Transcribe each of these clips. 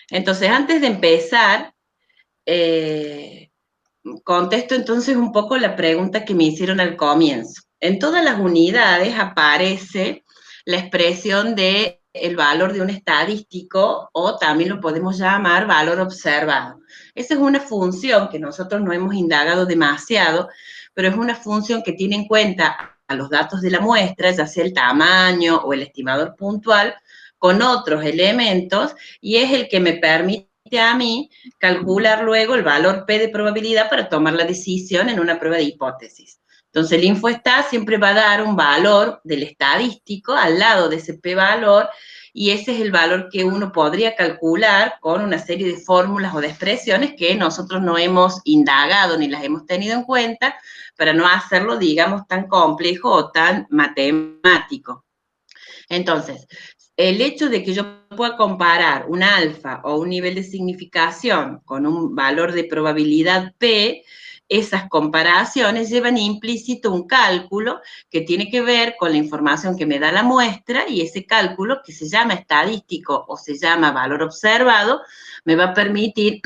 Entonces, antes de empezar, contesto entonces un poco la pregunta que me hicieron al comienzo. En todas las unidades aparece la expresión de el valor de un estadístico o también lo podemos llamar valor observado. Esa es una función que nosotros no hemos indagado demasiado, pero es una función que tiene en cuenta a los datos de la muestra, ya sea el tamaño o el estimador puntual, con otros elementos y es el que me permite a mí calcular luego el valor P de probabilidad para tomar la decisión en una prueba de hipótesis. Entonces, el InfoStat siempre va a dar un valor del estadístico al lado de ese P valor y ese es el valor que uno podría calcular con una serie de fórmulas o de expresiones que nosotros no hemos indagado ni las hemos tenido en cuenta para no hacerlo, digamos, tan complejo o tan matemático. Entonces, el hecho de que yo pueda comparar un alfa o un nivel de significación con un valor de probabilidad P, esas comparaciones llevan implícito un cálculo que tiene que ver con la información que me da la muestra y ese cálculo que se llama estadístico o se llama valor observado me va a permitir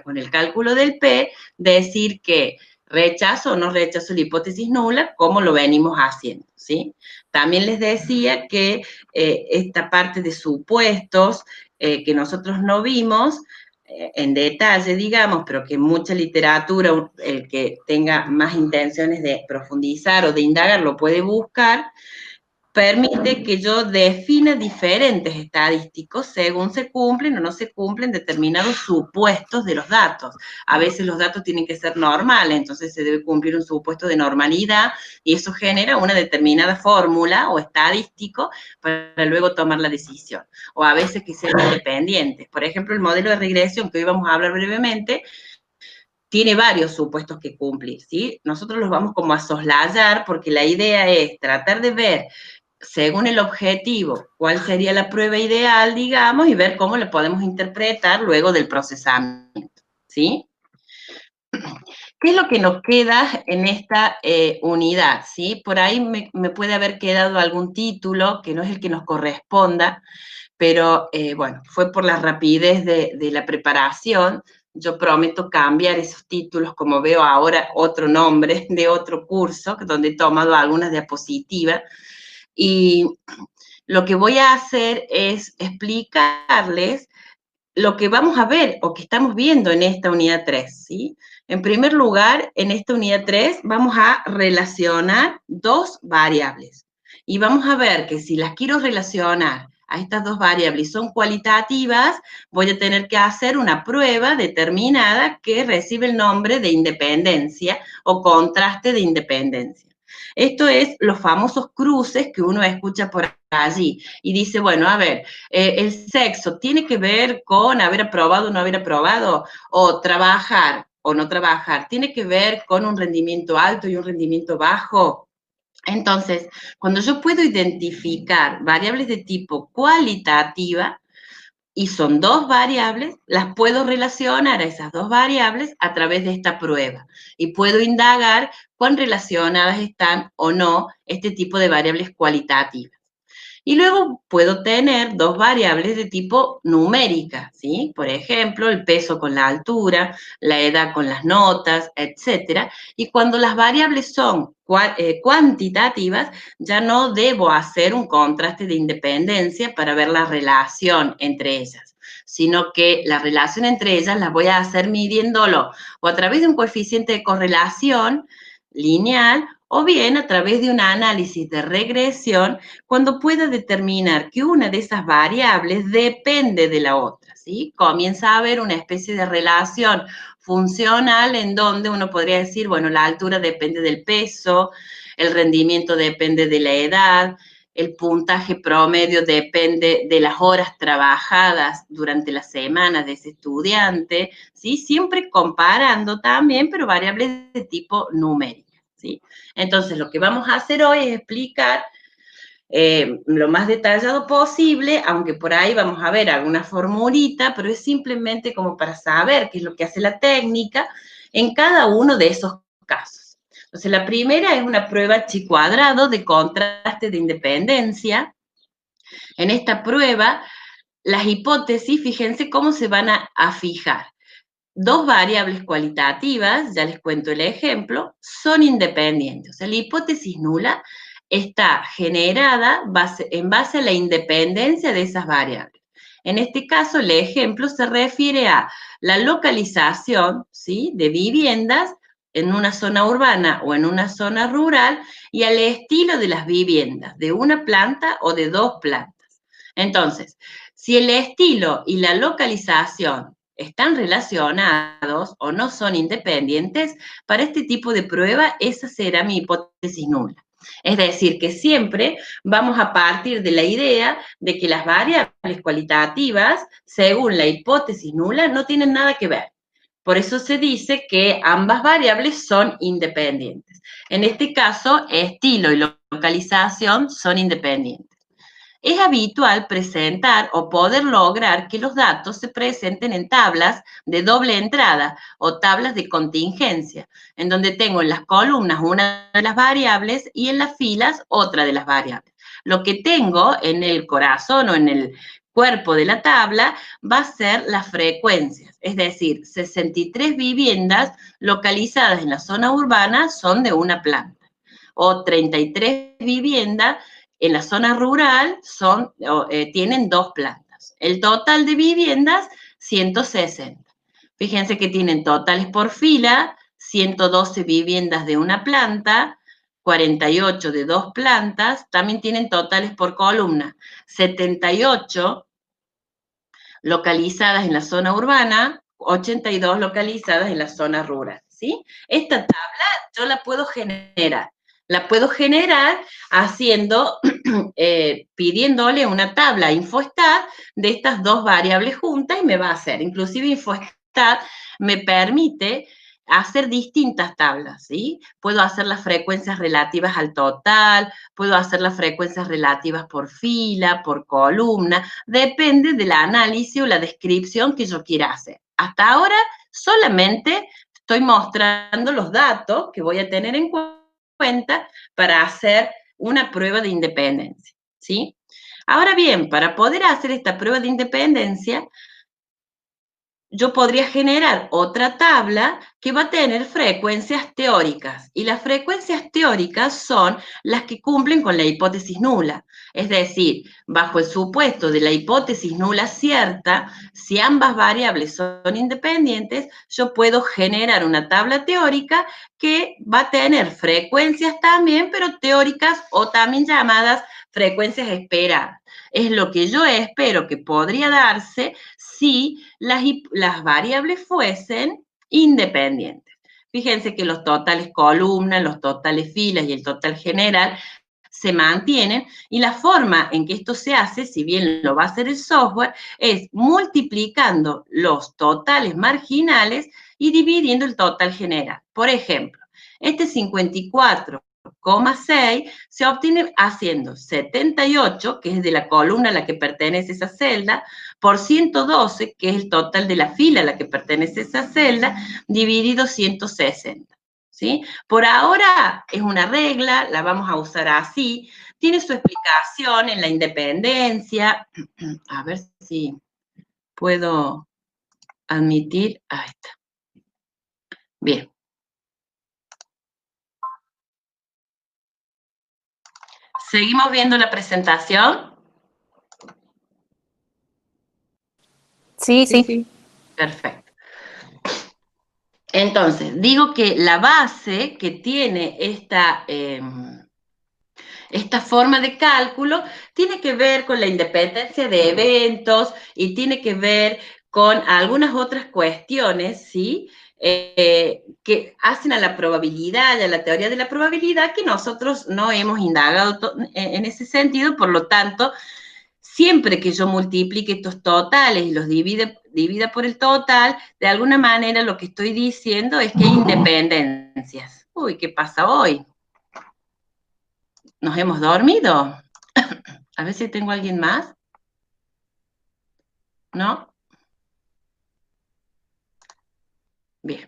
con el cálculo del P decir que rechazo o no rechazo la hipótesis nula como lo venimos haciendo, ¿sí? También les decía que esta parte de supuestos que nosotros no vimos en detalle, digamos, pero que mucha literatura, el que tenga más intenciones de profundizar o de indagar, lo puede buscar, permite que yo defina diferentes estadísticos según se cumplen o no se cumplen determinados supuestos de los datos. A veces los datos tienen que ser normales, entonces se debe cumplir un supuesto de normalidad y eso genera una determinada fórmula o estadístico para luego tomar la decisión. O a veces que sean independientes. Por ejemplo, el modelo de regresión que hoy vamos a hablar brevemente tiene varios supuestos que cumplir, ¿sí? Nosotros los vamos como a soslayar porque la idea es tratar de ver según el objetivo, cuál sería la prueba ideal, digamos, y ver cómo la podemos interpretar luego del procesamiento, ¿sí? ¿Qué es lo que nos queda en esta unidad? ¿Sí? Por ahí me puede haber quedado algún título que no es el que nos corresponda, pero bueno, fue por la rapidez de la preparación. Yo prometo cambiar esos títulos, como veo ahora otro nombre de otro curso, donde he tomado algunas diapositivas, y lo que voy a hacer es explicarles lo que vamos a ver o que estamos viendo en esta unidad 3, ¿sí? En primer lugar, en esta unidad 3 vamos a relacionar dos variables y vamos a ver que si las quiero relacionar a estas dos variables y son cualitativas, voy a tener que hacer una prueba determinada que recibe el nombre de independencia o contraste de independencia. Esto es los famosos cruces que uno escucha por allí y dice, bueno, a ver, el sexo tiene que ver con haber aprobado o no haber aprobado, o trabajar o no trabajar, tiene que ver con un rendimiento alto y un rendimiento bajo. Entonces, cuando yo puedo identificar variables de tipo cualitativa, y son dos variables, las puedo relacionar a esas dos variables a través de esta prueba y puedo indagar cuán relacionadas están o no este tipo de variables cualitativas. Y luego puedo tener dos variables de tipo numérica, ¿sí? Por ejemplo, el peso con la altura, la edad con las notas, etcétera. Y cuando las variables son cuantitativas, ya no debo hacer un contraste de independencia para ver la relación entre ellas, sino que la relación entre ellas la voy a hacer midiéndolo o a través de un coeficiente de correlación lineal o bien a través de un análisis de regresión cuando pueda determinar que una de esas variables depende de la otra, ¿sí? Comienza a haber una especie de relación funcional en donde uno podría decir, bueno, la altura depende del peso, el rendimiento depende de la edad, el puntaje promedio depende de las horas trabajadas durante la semana de ese estudiante, ¿sí? Siempre comparando también, pero variables de tipo numérico, ¿sí? Entonces, lo que vamos a hacer hoy es explicar lo más detallado posible, aunque por ahí vamos a ver alguna formulita, pero es simplemente como para saber qué es lo que hace la técnica en cada uno de esos casos. Entonces, la primera es una prueba chi cuadrado de contraste de independencia. En esta prueba las hipótesis, fíjense cómo se van a fijar. Dos variables cualitativas, ya les cuento el ejemplo, son independientes. O sea, la hipótesis nula está generada en base a la independencia de esas variables. En este caso, el ejemplo se refiere a la localización, ¿sí?, de viviendas en una zona urbana o en una zona rural y al estilo de las viviendas, de una planta o de dos plantas. Entonces, si el estilo y la localización están relacionados o no son independientes, para este tipo de prueba esa será mi hipótesis nula. Es decir, que siempre vamos a partir de la idea de que las variables cualitativas, según la hipótesis nula, no tienen nada que ver. Por eso se dice que ambas variables son independientes. En este caso, estilo y localización son independientes. Es habitual presentar o poder lograr que los datos se presenten en tablas de doble entrada o tablas de contingencia, en donde tengo en las columnas una de las variables y en las filas otra de las variables. Lo que tengo en el corazón o en el cuerpo de la tabla va a ser las frecuencias, es decir, 63 viviendas localizadas en la zona urbana son de una planta, o 33 viviendas en la zona rural tienen dos plantas. El total de viviendas, 160. Fíjense que tienen totales por fila, 112 viviendas de una planta, 48 de dos plantas, también tienen totales por columna, 78 localizadas en la zona urbana, 82 localizadas en la zona rural, ¿sí? Esta tabla yo la puedo generar. La puedo generar haciendo, pidiéndole una tabla a InfoStat de estas dos variables juntas y me va a hacer. Inclusive InfoStat me permite hacer distintas tablas, ¿sí? Puedo hacer las frecuencias relativas al total, puedo hacer las frecuencias relativas por fila, por columna, depende del análisis o la descripción que yo quiera hacer. Hasta ahora solamente estoy mostrando los datos que voy a tener en cuenta para hacer una prueba de independencia, ¿sí? Ahora bien, para poder hacer esta prueba de independencia, yo podría generar otra tabla que va a tener frecuencias teóricas. Y las frecuencias teóricas son las que cumplen con la hipótesis nula. Es decir, bajo el supuesto de la hipótesis nula cierta, si ambas variables son independientes, yo puedo generar una tabla teórica que va a tener frecuencias también, pero teóricas o también llamadas frecuencias esperadas. Es lo que yo espero que podría darse si las variables fuesen independientes. Fíjense que los totales columnas, los totales filas y el total general se mantienen y la forma en que esto se hace, si bien lo va a hacer el software, es multiplicando los totales marginales y dividiendo el total general. Por ejemplo, este 54,6 se obtiene haciendo 78, que es de la columna a la que pertenece esa celda, por 112, que es el total de la fila a la que pertenece esa celda, dividido 160. ¿Sí? Por ahora es una regla, la vamos a usar así, tiene su explicación en la independencia. A ver si puedo admitir. Ahí está. Bien. ¿Seguimos viendo la presentación? Sí, sí. Perfecto. Entonces, digo que la base que tiene esta forma de cálculo tiene que ver con la independencia de eventos y tiene que ver con algunas otras cuestiones, ¿sí? Que hacen a la probabilidad y a la teoría de la probabilidad que nosotros no hemos indagado en ese sentido, por lo tanto, siempre que yo multiplique estos totales y los divida por el total, de alguna manera lo que estoy diciendo es que hay independencias. Uy, ¿qué pasa hoy? ¿Nos hemos dormido? A ver si tengo a alguien más. ¿No? Bien.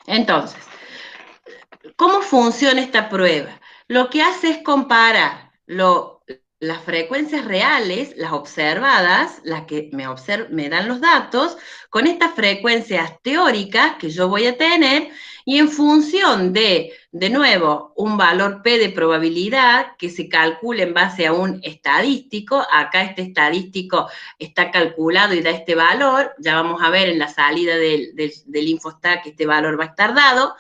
Entonces, ¿cómo funciona esta prueba? Lo que hace es comparar las frecuencias reales, las observadas, las que me dan los datos, con estas frecuencias teóricas que yo voy a tener, y en función de nuevo, un valor P de probabilidad que se calcula en base a un estadístico, acá este estadístico está calculado y da este valor, ya vamos a ver en la salida del InfoStat que este valor va a estar dado,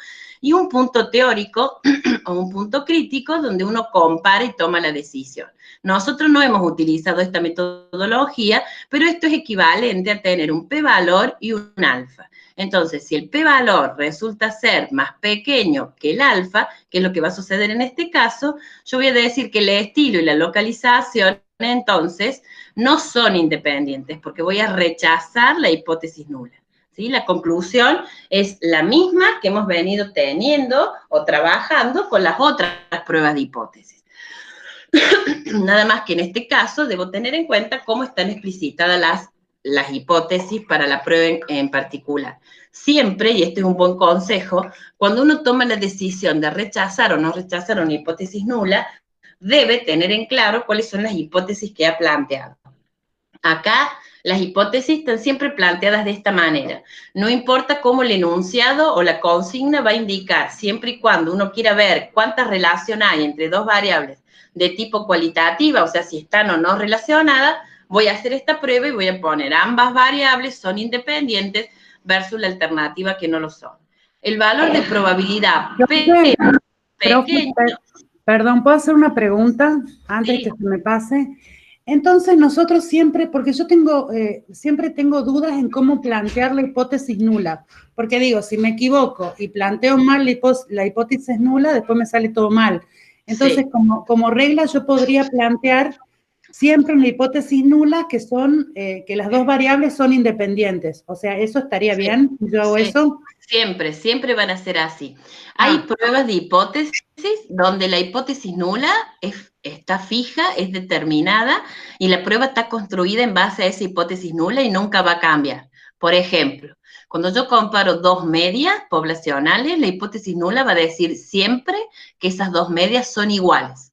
y un punto teórico o un punto crítico donde uno compara y toma la decisión. Nosotros no hemos utilizado esta metodología, pero esto es equivalente a tener un p-valor y un alfa. Entonces, si el p-valor resulta ser más pequeño que el alfa, que es lo que va a suceder en este caso, yo voy a decir que el estilo y la localización, entonces, no son independientes, porque voy a rechazar la hipótesis nula. ¿Sí? La conclusión es la misma que hemos venido teniendo o trabajando con las otras pruebas de hipótesis. Nada más que en este caso debo tener en cuenta cómo están explicitadas las hipótesis para la prueba en particular. Siempre, y este es un buen consejo, cuando uno toma la decisión de rechazar o no rechazar una hipótesis nula, debe tener en claro cuáles son las hipótesis que ha planteado. Acá las hipótesis están siempre planteadas de esta manera. No importa cómo el enunciado o la consigna va a indicar, siempre y cuando uno quiera ver cuánta relación hay entre dos variables de tipo cualitativa, o sea, si están o no relacionadas, voy a hacer esta prueba y voy a poner ambas variables son independientes versus la alternativa que no lo son. El valor de probabilidad pequeño. Perdón, ¿puedo hacer una pregunta antes que se me pase? Entonces nosotros siempre, porque yo siempre tengo dudas en cómo plantear la hipótesis nula, porque digo, si me equivoco y planteo mal la hipótesis nula, después me sale todo mal. Entonces, como regla, yo podría plantear siempre una hipótesis nula que las dos variables son independientes. O sea, ¿eso estaría bien si yo hago eso? Siempre van a ser así. Hay pruebas de hipótesis donde la hipótesis nula está fija, es determinada, y la prueba está construida en base a esa hipótesis nula y nunca va a cambiar. Por ejemplo, cuando yo comparo dos medias poblacionales, la hipótesis nula va a decir siempre que esas dos medias son iguales.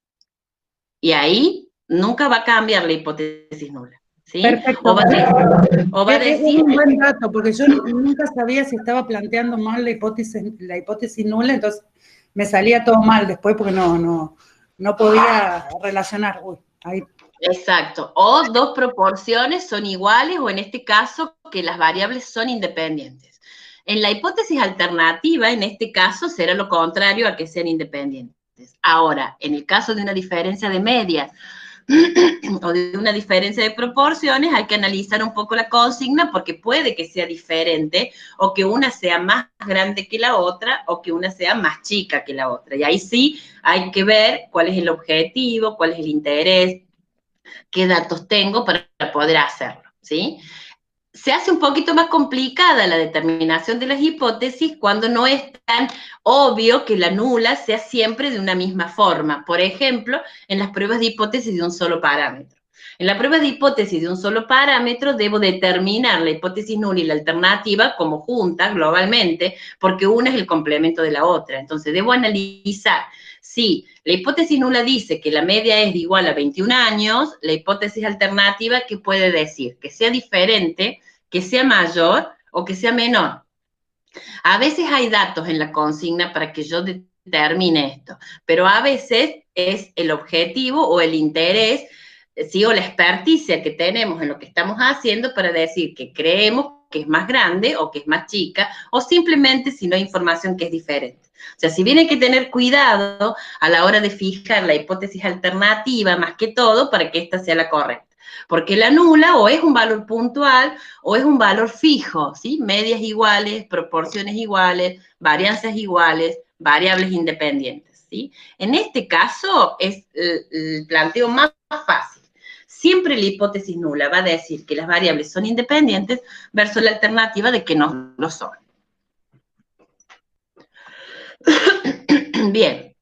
Y ahí nunca va a cambiar la hipótesis nula. ¿Sí? Perfecto. O va a decir... Es un buen dato, porque yo nunca sabía si estaba planteando mal la hipótesis nula, entonces me salía todo mal después porque no podía relacionar. Uy, ahí. Exacto. O dos proporciones son iguales, o en este caso, que las variables son independientes. En la hipótesis alternativa, en este caso, será lo contrario a que sean independientes. Ahora, en el caso de una diferencia de medias o de una diferencia de proporciones, hay que analizar un poco la consigna porque puede que sea diferente o que una sea más grande que la otra o que una sea más chica que la otra. Y ahí sí hay que ver cuál es el objetivo, cuál es el interés, qué datos tengo para poder hacerlo, ¿sí? Se hace un poquito más complicada la determinación de las hipótesis cuando no es tan obvio que la nula sea siempre de una misma forma. Por ejemplo, en las pruebas de hipótesis de un solo parámetro. En la prueba de hipótesis de un solo parámetro debo determinar la hipótesis nula y la alternativa como juntas globalmente, porque una es el complemento de la otra. Entonces debo analizar si la hipótesis nula dice que la media es igual a 21 años, la hipótesis alternativa, ¿qué puede decir? Que sea diferente, que sea mayor o que sea menor. A veces hay datos en la consigna para que yo determine esto, pero a veces es el objetivo o el interés, ¿sí? O la experticia que tenemos en lo que estamos haciendo para decir que creemos que es más grande o que es más chica, o simplemente si no hay información que es diferente. O sea, si bien hay que tener cuidado a la hora de fijar la hipótesis alternativa, más que todo, para que esta sea la correcta. Porque la nula o es un valor puntual o es un valor fijo, ¿sí? Medias iguales, proporciones iguales, varianzas iguales, variables independientes, ¿sí? En este caso es el planteo más fácil. Siempre la hipótesis nula va a decir que las variables son independientes versus la alternativa de que no lo son. Bien,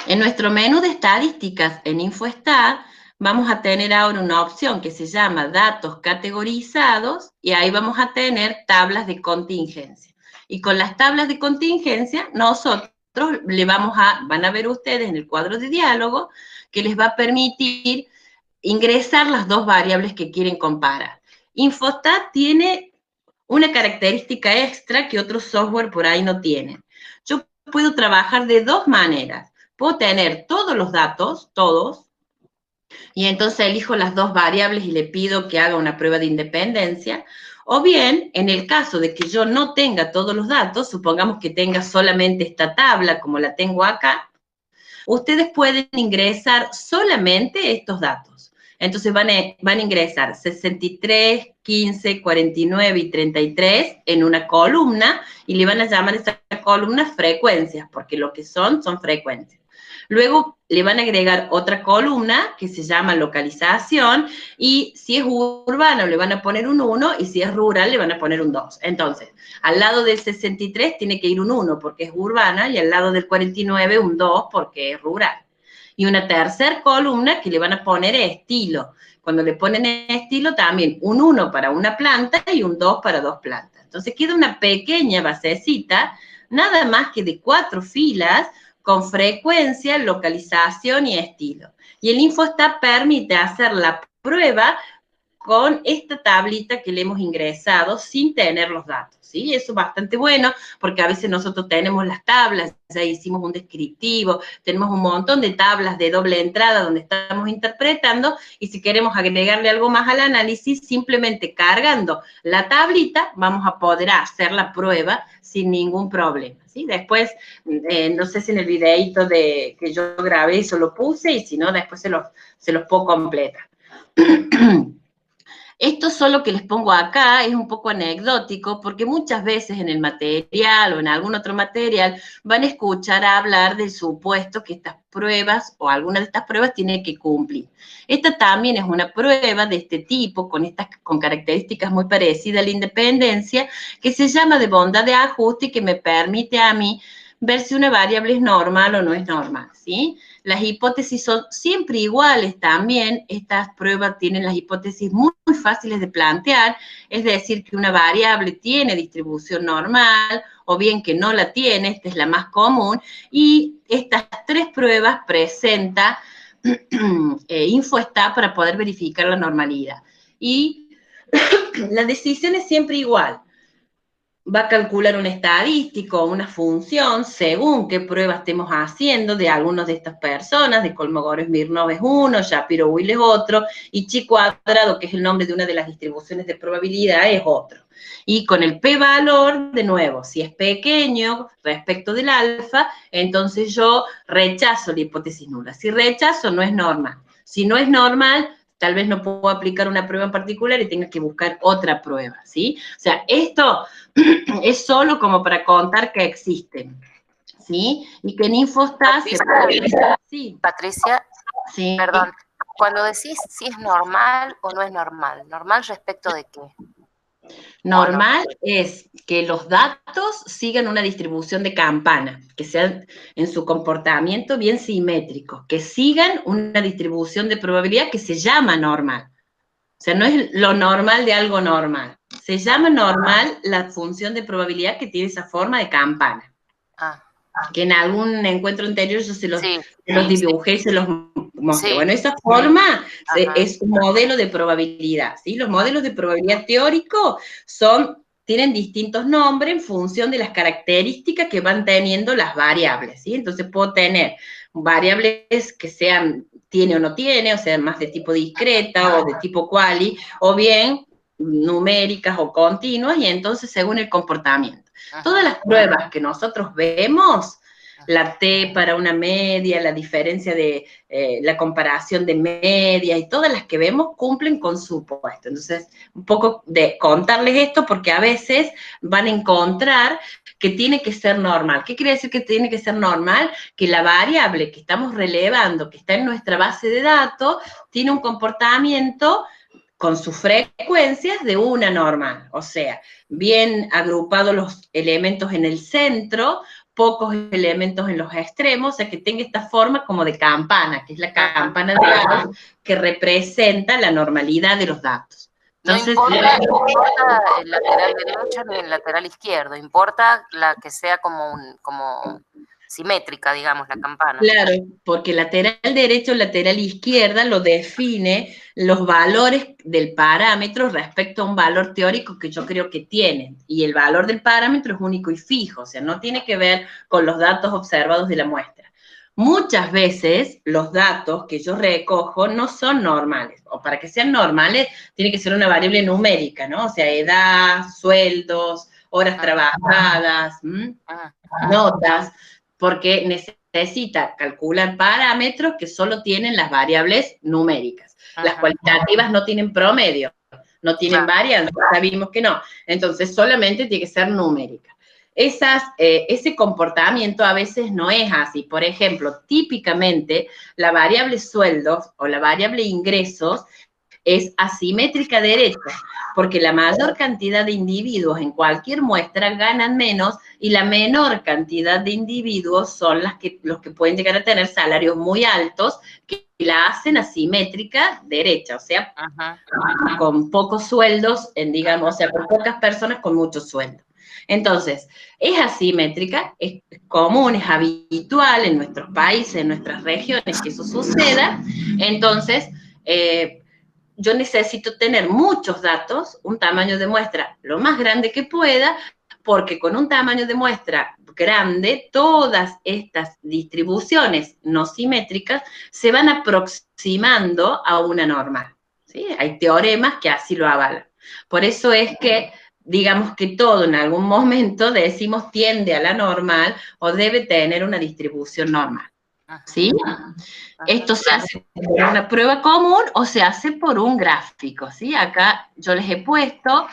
en nuestro menú de estadísticas en InfoStat vamos a tener ahora una opción que se llama datos categorizados y ahí vamos a tener tablas de contingencia. Y con las tablas de contingencia nosotros van a ver ustedes en el cuadro de diálogo que les va a permitir ingresar las dos variables que quieren comparar. Infostat tiene una característica extra que otros software por ahí no tienen. Yo puedo trabajar de dos maneras. Puedo tener todos los datos, todos, y entonces elijo las dos variables y le pido que haga una prueba de independencia, o bien, en el caso de que yo no tenga todos los datos, supongamos que tenga solamente esta tabla como la tengo acá, ustedes pueden ingresar solamente estos datos. Entonces van a ingresar 63, 15, 49 y 33 en una columna y le van a llamar a esa columna frecuencias, porque lo que son frecuencias. Luego le van a agregar otra columna que se llama localización y si es urbano le van a poner un 1 y si es rural le van a poner un 2. Entonces, al lado del 63 tiene que ir un 1 porque es urbana y al lado del 49 un 2 porque es rural. Y una tercera columna que le van a poner estilo. Cuando le ponen estilo también un 1 para una planta y un 2 para dos plantas. Entonces queda una pequeña basecita, nada más que de 4 filas, con frecuencia, localización y estilo. Y el Infostat permite hacer la prueba con esta tablita que le hemos ingresado sin tener los datos, ¿sí? Eso es bastante bueno porque a veces nosotros tenemos las tablas, ya hicimos un descriptivo, tenemos un montón de tablas de doble entrada donde estamos interpretando y si queremos agregarle algo más al análisis, simplemente cargando la tablita vamos a poder hacer la prueba sin ningún problema, ¿sí? Después, no sé si en el videíto que yo grabé eso lo puse y si no, después se los puedo completar. Esto solo que les pongo acá es un poco anecdótico porque muchas veces en el material o en algún otro material van a escuchar hablar del supuesto que estas pruebas o alguna de estas pruebas tiene que cumplir. Esta también es una prueba de este tipo con características muy parecidas a la independencia que se llama de bondad de ajuste y que me permite a mí ver si una variable es normal o no es normal, ¿sí? Las hipótesis son siempre iguales también. Estas pruebas tienen las hipótesis muy fáciles de plantear, es decir, que una variable tiene distribución normal o bien que no la tiene, esta es la más común, y estas 3 pruebas presenta Infostat para poder verificar la normalidad. Y la decisión es siempre igual. Va a calcular un estadístico, una función, según qué prueba estemos haciendo de algunas de estas personas, de Kolmogorov-Smirnov es uno, Shapiro-Wills es otro, y chi cuadrado, que es el nombre de una de las distribuciones de probabilidad, es otro. Y con el p-valor, de nuevo, si es pequeño respecto del alfa, entonces yo rechazo la hipótesis nula. Si rechazo, no es normal. Si no es normal, tal vez no puedo aplicar una prueba en particular y tenga que buscar otra prueba, ¿sí? O sea, esto es solo como para contar que existen, ¿sí? Y que en Infostat se puede... Sí. Patricia, sí. Perdón, cuando decís si es normal o no es normal, ¿normal respecto de qué? Normal es que los datos sigan una distribución de campana, que sean en su comportamiento bien simétricos, que sigan una distribución de probabilidad que se llama normal. O sea, no es lo normal de algo normal. Se llama normal la función de probabilidad que tiene esa forma de campana. Que en algún encuentro anterior yo se los dibujé y se los mostré. Sí. Bueno, esa forma es un modelo de probabilidad, ¿sí? Los modelos de probabilidad teórico tienen distintos nombres en función de las características que van teniendo las variables, ¿sí? Entonces puedo tener variables que sean tiene o no tiene, o sea, más de tipo discreta o de tipo quali, o bien numéricas o continuas, y entonces según el comportamiento. Todas las pruebas que nosotros vemos, la T para una media, la diferencia de la comparación de medias y todas las que vemos cumplen con su puesto. Entonces, un poco de contarles esto porque a veces van a encontrar que tiene que ser normal. ¿Qué quiere decir que tiene que ser normal? Que la variable que estamos relevando, que está en nuestra base de datos, tiene un comportamiento con sus frecuencias de una normal, o sea, bien agrupados los elementos en el centro, pocos elementos en los extremos, o sea, que tenga esta forma como de campana, que es la campana de datos que representa la normalidad de los datos. Entonces, no importa el lateral derecho ni el lateral izquierdo, importa la que sea como simétrica, digamos, la campana. Claro, porque lateral derecho, lateral izquierda lo define los valores del parámetro respecto a un valor teórico que yo creo que tiene. Y el valor del parámetro es único y fijo, o sea, no tiene que ver con los datos observados de la muestra. Muchas veces los datos que yo recojo no son normales, o para que sean normales tiene que ser una variable numérica, ¿no? O sea, edad, sueldos, horas trabajadas, notas, porque necesita calcular parámetros que solo tienen las variables numéricas. Las cualitativas no tienen promedio, no tienen varianza, sabemos que no. Entonces, solamente tiene que ser numérica. Ese comportamiento a veces no es así. Por ejemplo, típicamente la variable sueldos o la variable ingresos es asimétrica derecha, porque la mayor cantidad de individuos en cualquier muestra ganan menos y la menor cantidad de individuos son los que pueden llegar a tener salarios muy altos que la hacen asimétrica derecha, o sea, con pocos sueldos, digamos, o sea, con pocas personas con muchos sueldos. Entonces, es asimétrica, es común, es habitual en nuestros países, en nuestras regiones que eso suceda. Entonces, yo necesito tener muchos datos, un tamaño de muestra lo más grande que pueda, porque con un tamaño de muestra grande, todas estas distribuciones no simétricas se van aproximando a una normal, ¿sí? Hay teoremas que así lo avalan. Por eso es que, digamos que todo en algún momento decimos tiende a la normal o debe tener una distribución normal, ¿sí? Esto se hace por una prueba común o se hace por un gráfico, ¿sí? Acá yo les he puesto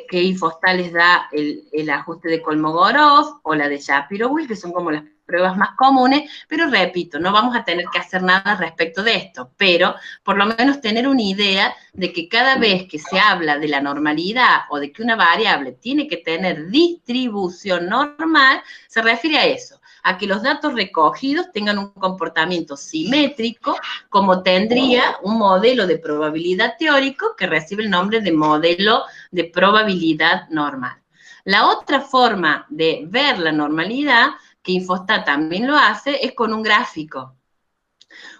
que Infostal les da el ajuste de Kolmogorov o la de Shapiro-Wilk, que son como las pruebas más comunes, pero repito, no vamos a tener que hacer nada respecto de esto, pero por lo menos tener una idea de que cada vez que se habla de la normalidad o de que una variable tiene que tener distribución normal, se refiere a eso, a que los datos recogidos tengan un comportamiento simétrico, como tendría un modelo de probabilidad teórico que recibe el nombre de modelo de probabilidad normal. La otra forma de ver la normalidad, que Infostat también lo hace, es con un gráfico.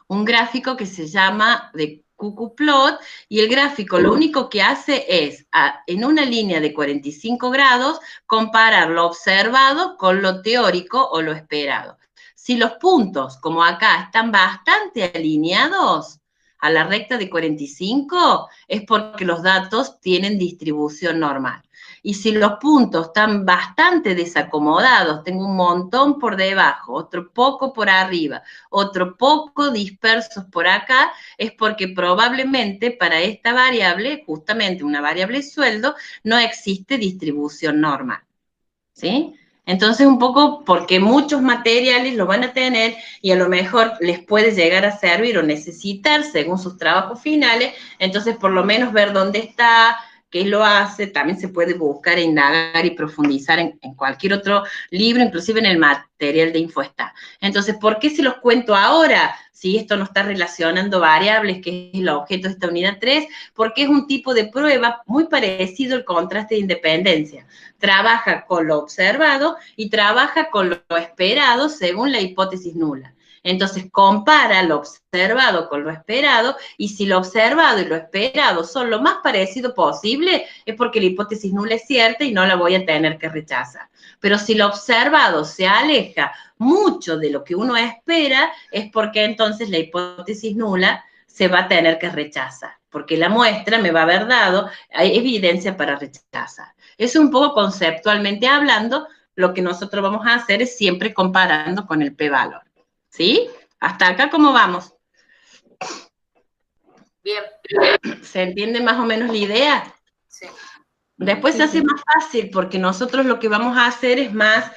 Un gráfico que se llama de QQplot, y el gráfico lo único que hace es, en una línea de 45 grados, comparar lo observado con lo teórico o lo esperado. Si los puntos, como acá, están bastante alineados a la recta de 45, es porque los datos tienen distribución normal. Y si los puntos están bastante desacomodados, tengo un montón por debajo, otro poco por arriba, otro poco dispersos por acá, es porque probablemente para esta variable, justamente una variable sueldo, no existe distribución normal, ¿sí? Entonces, un poco porque muchos materiales lo van a tener y a lo mejor les puede llegar a servir o necesitar según sus trabajos finales, entonces por lo menos ver dónde está, qué lo hace, también se puede buscar, indagar y profundizar en cualquier otro libro, inclusive en el material de Infostat. Entonces, ¿por qué se los cuento ahora? Si esto no está relacionando variables, que es el objeto de esta unidad 3, porque es un tipo de prueba muy parecido al contraste de independencia. Trabaja con lo observado y trabaja con lo esperado según la hipótesis nula. Entonces, compara lo observado con lo esperado, y si lo observado y lo esperado son lo más parecido posible, es porque la hipótesis nula es cierta y no la voy a tener que rechazar. Pero si lo observado se aleja mucho de lo que uno espera, es porque entonces la hipótesis nula se va a tener que rechazar, porque la muestra me va a haber dado evidencia para rechazar. Eso un poco conceptualmente hablando, lo que nosotros vamos a hacer es siempre comparando con el p-valor. ¿Sí? ¿Hasta acá cómo vamos? Bien. ¿Se entiende más o menos la idea? Sí. Después se hace más fácil porque nosotros lo que vamos a hacer es más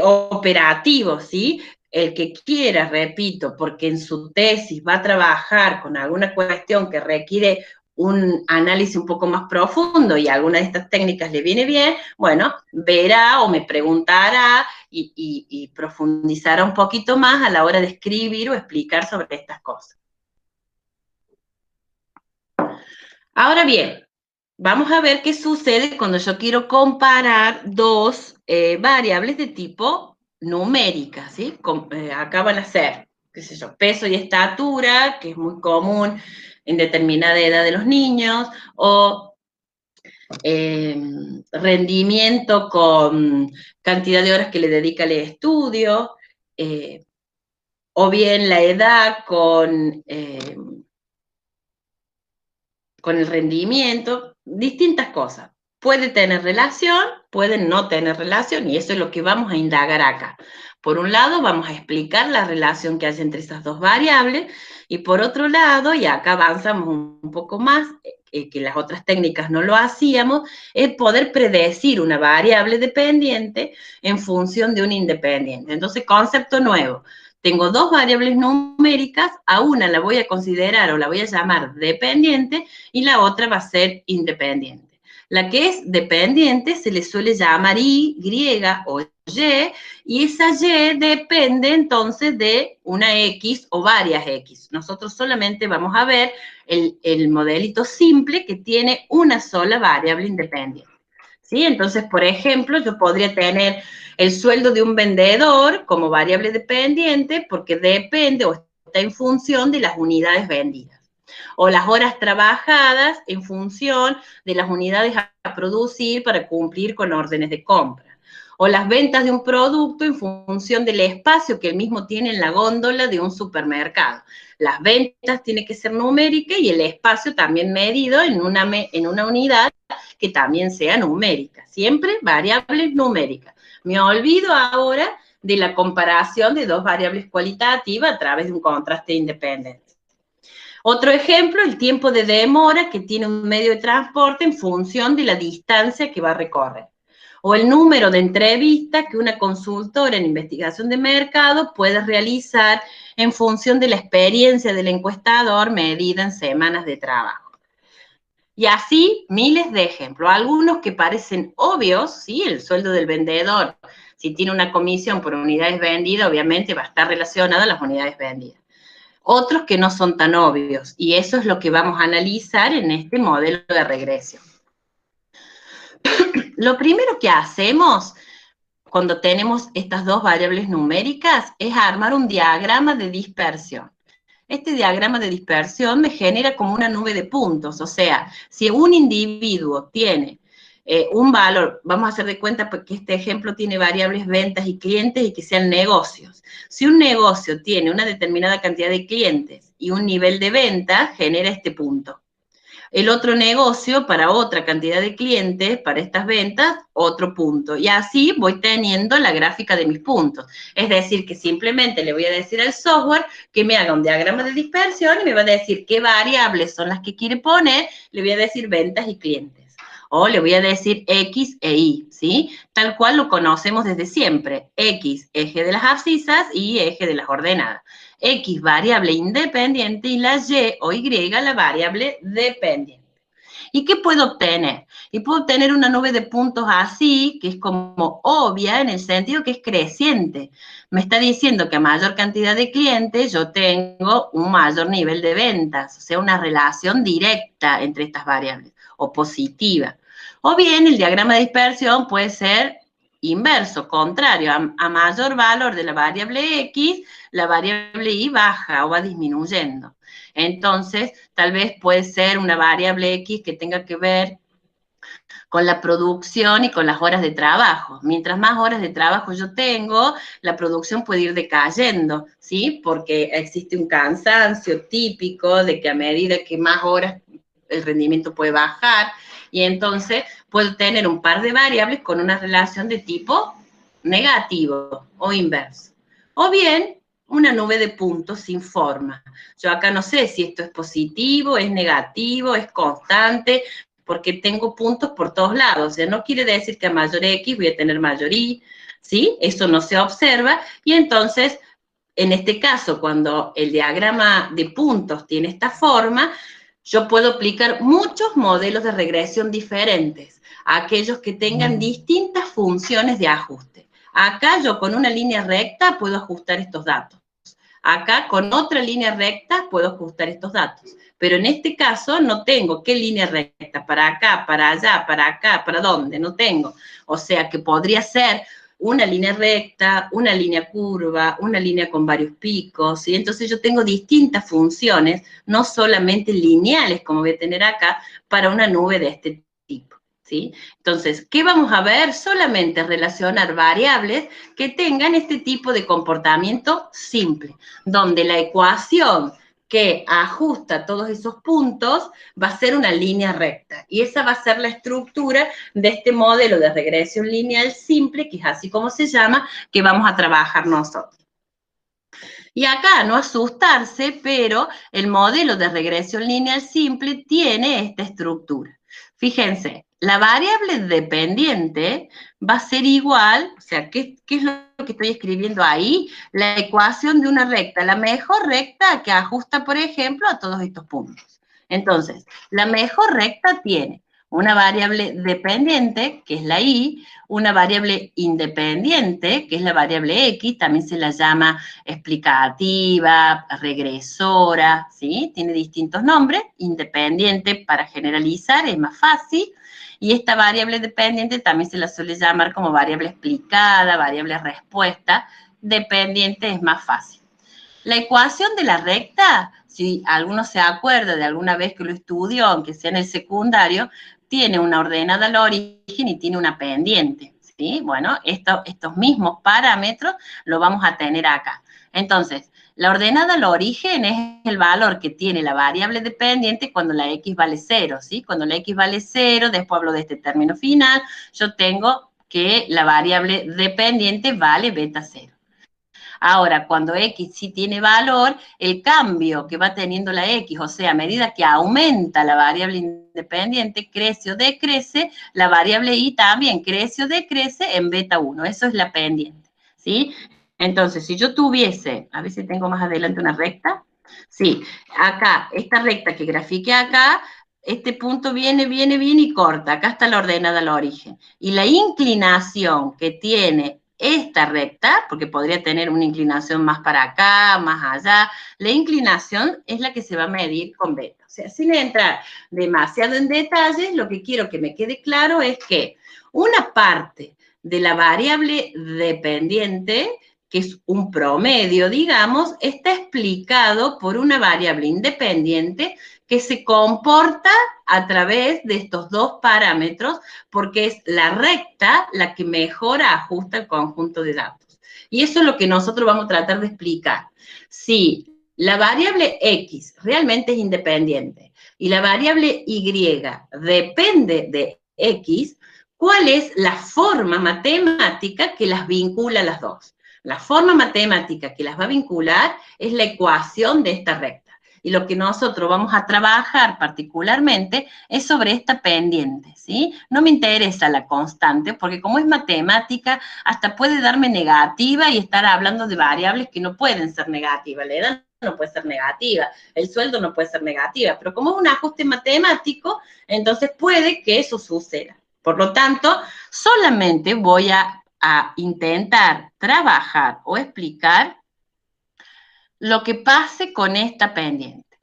operativo, ¿sí? El que quiera, repito, porque en su tesis va a trabajar con alguna cuestión que requiere un análisis un poco más profundo y alguna de estas técnicas le viene bien, bueno, verá o me preguntará y profundizará un poquito más a la hora de escribir o explicar sobre estas cosas. Ahora bien, vamos a ver qué sucede cuando yo quiero comparar dos variables de tipo numéricas, ¿sí? Acá van a ser, qué sé yo, peso y estatura, que es muy común en determinada edad de los niños, o rendimiento con cantidad de horas que le dedica al estudio, o bien la edad con el rendimiento, distintas cosas. Puede tener relación, puede no tener relación, y eso es lo que vamos a indagar acá. Por un lado, vamos a explicar la relación que hay entre esas dos variables, y por otro lado, y acá avanzamos un poco más, que las otras técnicas no lo hacíamos, es poder predecir una variable dependiente en función de un independiente. Entonces, concepto nuevo. Tengo dos variables numéricas, a una la voy a considerar o la voy a llamar dependiente y la otra va a ser independiente. La que es dependiente se le suele llamar Y o y esa Y depende entonces de una X o varias X. Nosotros solamente vamos a ver el modelito simple que tiene una sola variable independiente. ¿Sí? Entonces, por ejemplo, yo podría tener el sueldo de un vendedor como variable dependiente porque depende o está en función de las unidades vendidas. O las horas trabajadas en función de las unidades a producir para cumplir con órdenes de compra. O las ventas de un producto en función del espacio que el mismo tiene en la góndola de un supermercado. Las ventas tienen que ser numéricas y el espacio también medido en una unidad que también sea numérica. Siempre variables numéricas. Me olvido ahora de la comparación de dos variables cualitativas a través de un contraste independiente. Otro ejemplo, el tiempo de demora que tiene un medio de transporte en función de la distancia que va a recorrer. O el número de entrevistas que una consultora en investigación de mercado puede realizar en función de la experiencia del encuestador medida en semanas de trabajo. Y así miles de ejemplos, algunos que parecen obvios, ¿sí? El sueldo del vendedor, si tiene una comisión por unidades vendidas, obviamente va a estar relacionado a las unidades vendidas. Otros que no son tan obvios, y eso es lo que vamos a analizar en este modelo de regresión. Lo primero que hacemos cuando tenemos estas dos variables numéricas es armar un diagrama de dispersión. Este diagrama de dispersión me genera como una nube de puntos, o sea, si un individuo tiene un valor, vamos a hacer de cuenta que este ejemplo tiene variables ventas y clientes y que sean negocios. Si un negocio tiene una determinada cantidad de clientes y un nivel de venta, genera este punto. El otro negocio para otra cantidad de clientes, para estas ventas, otro punto. Y así voy teniendo la gráfica de mis puntos. Es decir, que simplemente le voy a decir al software que me haga un diagrama de dispersión y me va a decir qué variables son las que quiere poner. Le voy a decir ventas y clientes. O le voy a decir X e Y, ¿sí? Tal cual lo conocemos desde siempre. X, eje de las abscisas, y eje de las ordenadas. X, variable independiente, y la Y o Y, la variable dependiente. ¿Y qué puedo obtener? Y puedo obtener una nube de puntos así, que es como obvia en el sentido que es creciente. Me está diciendo que a mayor cantidad de clientes yo tengo un mayor nivel de ventas, o sea, una relación directa entre estas variables, o positiva. O bien el diagrama de dispersión puede ser inverso, contrario, a mayor valor de la variable X, la variable Y baja o va disminuyendo. Entonces, tal vez puede ser una variable X que tenga que ver con la producción y con las horas de trabajo. Mientras más horas de trabajo yo tengo, la producción puede ir decayendo, ¿sí? Porque existe un cansancio típico de que a medida que más horas el rendimiento puede bajar, y entonces puedo tener un par de variables con una relación de tipo negativo o inverso. O bien, una nube de puntos sin forma. Yo acá no sé si esto es positivo, es negativo, es constante, porque tengo puntos por todos lados. O sea, no quiere decir que a mayor X voy a tener mayor Y, ¿sí? Eso no se observa, y entonces, en este caso, cuando el diagrama de puntos tiene esta forma, yo puedo aplicar muchos modelos de regresión diferentes, aquellos que tengan distintas funciones de ajuste. Acá yo con una línea recta puedo ajustar estos datos. Acá con otra línea recta puedo ajustar estos datos. Pero en este caso no tengo qué línea recta, para acá, para allá, para acá, para dónde, no tengo. O sea que podría ser una línea recta, una línea curva, una línea con varios picos, ¿sí? Entonces yo tengo distintas funciones, no solamente lineales, como voy a tener acá, para una nube de este tipo, ¿sí? Entonces, ¿qué vamos a ver? Solamente relacionar variables que tengan este tipo de comportamiento simple, donde la ecuación que ajusta todos esos puntos va a ser una línea recta. Y esa va a ser la estructura de este modelo de regresión lineal simple, que es así como se llama, que vamos a trabajar nosotros. Y acá, no asustarse, pero el modelo de regresión lineal simple tiene esta estructura. Fíjense, la variable dependiente va a ser igual, o sea, ¿qué es lo que estoy escribiendo ahí? La ecuación de una recta, la mejor recta que ajusta, por ejemplo, a todos estos puntos. Entonces, la mejor recta tiene una variable dependiente, que es la y, una variable independiente, que es la variable x, también se la llama explicativa, regresora, ¿sí? Tiene distintos nombres, independiente para generalizar, es más fácil, y esta variable dependiente también se la suele llamar como variable explicada, variable respuesta, dependiente es más fácil. La ecuación de la recta, si alguno se acuerda de alguna vez que lo estudió, aunque sea en el secundario, tiene una ordenada al origen y tiene una pendiente, ¿sí? Bueno, estos mismos parámetros lo vamos a tener acá. Entonces, la ordenada al origen es el valor que tiene la variable dependiente cuando la x vale 0, ¿sí? Cuando la x vale 0, después hablo de este término final, yo tengo que la variable dependiente vale beta 0. Ahora, cuando X sí tiene valor, el cambio que va teniendo la X, o sea, a medida que aumenta la variable independiente, crece o decrece, la variable Y también crece o decrece en beta 1. Eso es la pendiente, ¿sí? Entonces, si yo tuviese, a ver si tengo más adelante una recta, sí, acá, esta recta que grafiqué acá, este punto viene y corta, acá está la ordenada al origen. Y la inclinación que tiene esta recta, porque podría tener una inclinación más para acá, más allá, la inclinación es la que se va a medir con beta. O sea, sin entrar demasiado en detalles, lo que quiero que me quede claro es que una parte de la variable dependiente, que es un promedio, digamos, está explicado por una variable independiente que se comporta a través de estos dos parámetros, porque es la recta la que mejor ajusta el conjunto de datos. Y eso es lo que nosotros vamos a tratar de explicar. Si la variable X realmente es independiente y la variable Y depende de X, ¿cuál es la forma matemática que las vincula a las dos? La forma matemática que las va a vincular es la ecuación de esta recta. Y lo que nosotros vamos a trabajar particularmente es sobre esta pendiente, ¿sí? No me interesa la constante, porque como es matemática, hasta puede darme negativa y estar hablando de variables que no pueden ser negativas. La edad no puede ser negativa, el sueldo no puede ser negativa, pero como es un ajuste matemático, entonces puede que eso suceda. Por lo tanto, solamente voy a intentar trabajar o explicar lo que pase con esta pendiente.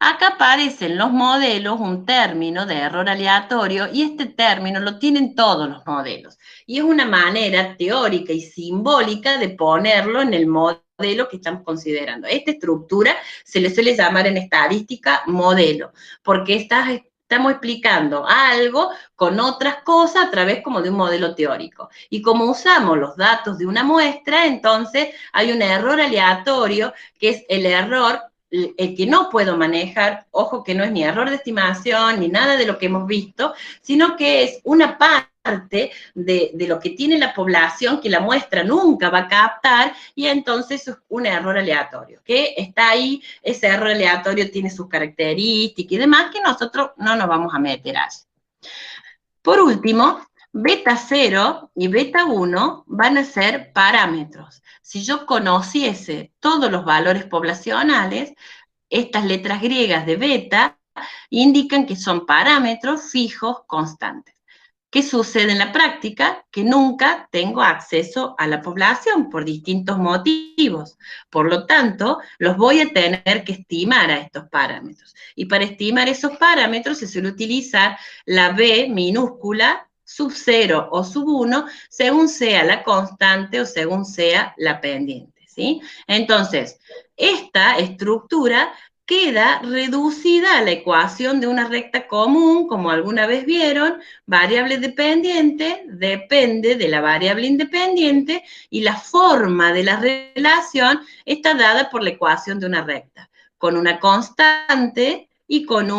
Acá aparecen los modelos un término de error aleatorio y este término lo tienen todos los modelos. Y es una manera teórica y simbólica de ponerlo en el modelo que estamos considerando. Esta estructura se le suele llamar en estadística modelo, porque estamos explicando algo con otras cosas a través como de un modelo teórico. Y como usamos los datos de una muestra, entonces hay un error aleatorio, que es el error el que no puedo manejar. Ojo que no es ni error de estimación, ni nada de lo que hemos visto, sino que es una parte de lo que tiene la población que la muestra nunca va a captar, y entonces es un error aleatorio, que está ahí, ese error aleatorio tiene sus características y demás, que nosotros no nos vamos a meter allí. Por último, beta 0 y beta 1 van a ser parámetros. Si yo conociese todos los valores poblacionales, estas letras griegas de beta indican que son parámetros fijos constantes. ¿Qué sucede en la práctica? Que nunca tengo acceso a la población por distintos motivos. Por lo tanto, los voy a tener que estimar a estos parámetros. Y para estimar esos parámetros se suele utilizar la B minúscula sub 0 o sub 1, según sea la constante o según sea la pendiente, ¿sí? Entonces, esta estructura queda reducida a la ecuación de una recta común, como alguna vez vieron, variable dependiente depende de la variable independiente y la forma de la relación está dada por la ecuación de una recta, con una constante y con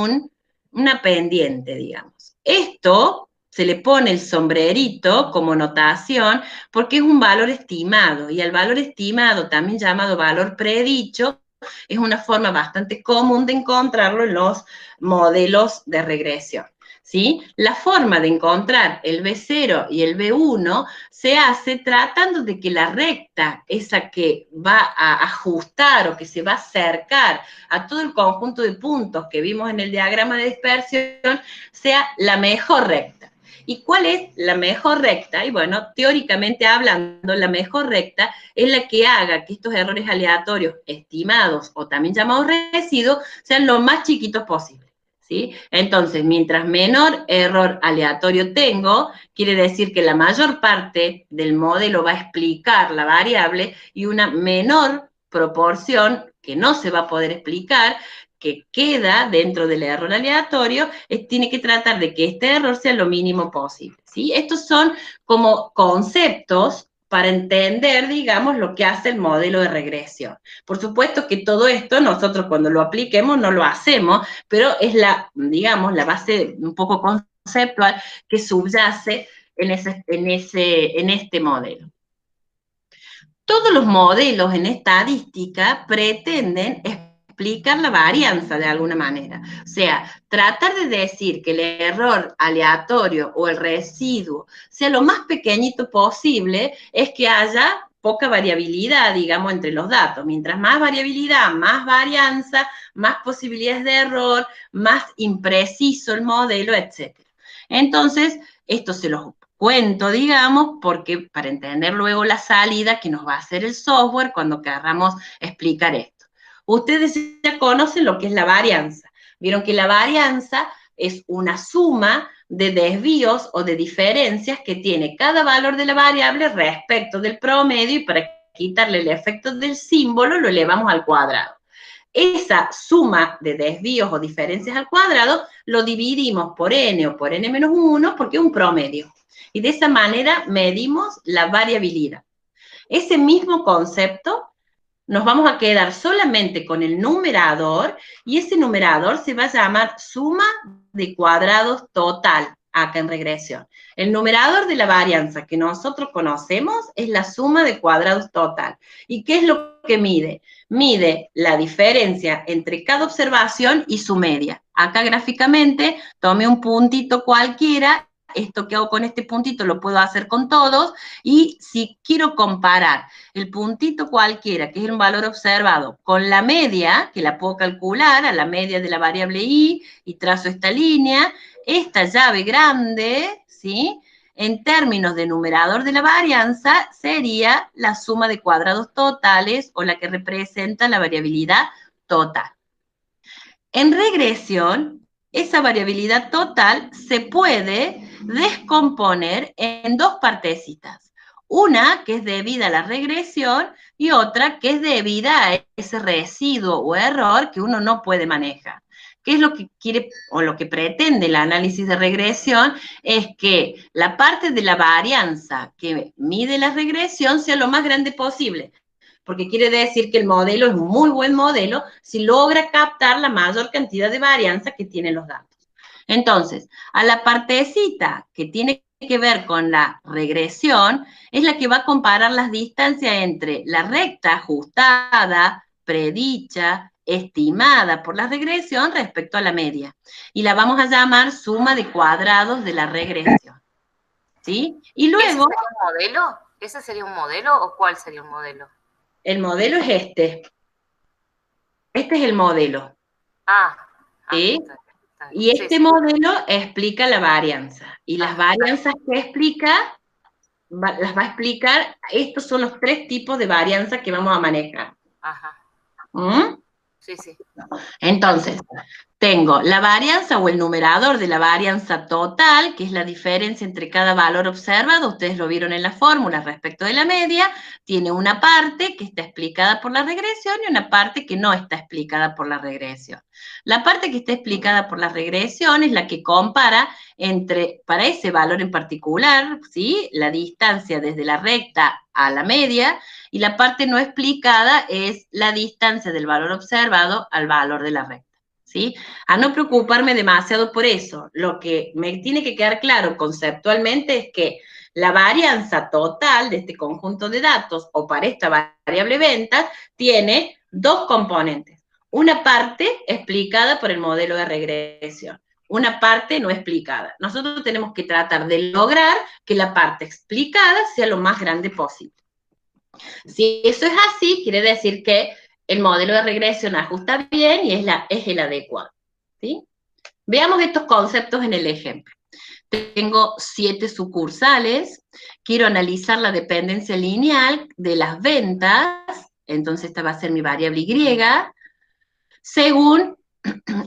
una pendiente, digamos. Esto se le pone el sombrerito como notación porque es un valor estimado y el valor estimado, también llamado valor predicho, es una forma bastante común de encontrarlo en los modelos de regresión, ¿sí? La forma de encontrar el B0 y el B1 se hace tratando de que la recta, esa que va a ajustar o que se va a acercar a todo el conjunto de puntos que vimos en el diagrama de dispersión, sea la mejor recta. ¿Y cuál es la mejor recta? Y bueno, teóricamente hablando, la mejor recta es la que haga que estos errores aleatorios estimados o también llamados residuos sean lo más chiquitos posible, ¿sí? Entonces, mientras menor error aleatorio tengo, quiere decir que la mayor parte del modelo va a explicar la variable y una menor proporción que no se va a poder explicar, que queda dentro del error aleatorio, tiene que tratar de que este error sea lo mínimo posible, ¿sí? Estos son como conceptos para entender, digamos, lo que hace el modelo de regresión. Por supuesto que todo esto nosotros cuando lo apliquemos no lo hacemos, pero es la, digamos, la base un poco conceptual que subyace en este modelo. Todos los modelos en estadística pretenden explicar la varianza de alguna manera. O sea, tratar de decir que el error aleatorio o el residuo sea lo más pequeñito posible es que haya poca variabilidad, digamos, entre los datos. Mientras más variabilidad, más varianza, más posibilidades de error, más impreciso el modelo, etc. Entonces, esto se los cuento, digamos, porque para entender luego la salida que nos va a hacer el software cuando queramos explicar esto. Ustedes ya conocen lo que es la varianza. Vieron que la varianza es una suma de desvíos o de diferencias que tiene cada valor de la variable respecto del promedio y para quitarle el efecto del símbolo lo elevamos al cuadrado. Esa suma de desvíos o diferencias al cuadrado lo dividimos por n o por n-1 porque es un promedio. Y de esa manera medimos la variabilidad. Ese mismo concepto nos vamos a quedar solamente con el numerador y ese numerador se va a llamar suma de cuadrados total acá en regresión. El numerador de la varianza que nosotros conocemos es la suma de cuadrados total. ¿Y qué es lo que mide? Mide la diferencia entre cada observación y su media. Acá gráficamente tomé un puntito cualquiera. Esto que hago con este puntito lo puedo hacer con todos, y si quiero comparar el puntito cualquiera, que es un valor observado, con la media, que la puedo calcular a la media de la variable y trazo esta línea, esta llave grande, ¿sí?, en términos de numerador de la varianza, sería la suma de cuadrados totales o la que representa la variabilidad total. En regresión, esa variabilidad total se puede descomponer en dos partecitas. Una que es debida a la regresión y otra que es debida a ese residuo o error que uno no puede manejar. ¿Qué es lo que quiere o lo que pretende el análisis de regresión? Es que la parte de la varianza que mide la regresión sea lo más grande posible, porque quiere decir que el modelo es un muy buen modelo si logra captar la mayor cantidad de varianza que tienen los datos. Entonces, a la partecita que tiene que ver con la regresión es la que va a comparar las distancias entre la recta ajustada, predicha, estimada por la regresión respecto a la media. Y la vamos a llamar suma de cuadrados de la regresión. ¿Sí? Y luego... ¿Ese sería un modelo? ¿Ese sería un modelo o cuál sería un modelo? El modelo es este. Este es el modelo. ¿Sí? Y este modelo explica la varianza. Y las varianzas que explica, las va a explicar, estos son los tres tipos de varianza que vamos a manejar. Ajá. ¿Mm? Sí, sí. Entonces, tengo la varianza o el numerador de la varianza total, que es la diferencia entre cada valor observado, ustedes lo vieron en la fórmula respecto de la media, tiene una parte que está explicada por la regresión y una parte que no está explicada por la regresión. La parte que está explicada por la regresión es la que compara entre, para ese valor en particular, ¿sí?, la distancia desde la recta a la media, y la parte no explicada es la distancia del valor observado al valor de la recta. ¿Sí? A no preocuparme demasiado por eso. Lo que me tiene que quedar claro conceptualmente es que la varianza total de este conjunto de datos, o para esta variable ventas, tiene dos componentes. Una parte explicada por el modelo de regresión, una parte no explicada. Nosotros tenemos que tratar de lograr que la parte explicada sea lo más grande posible. Si eso es así, quiere decir que el modelo de regresión ajusta bien y es el adecuado. ¿Sí? Veamos estos conceptos en el ejemplo. Tengo 7 sucursales, quiero analizar la dependencia lineal de las ventas, entonces esta va a ser mi variable Y, según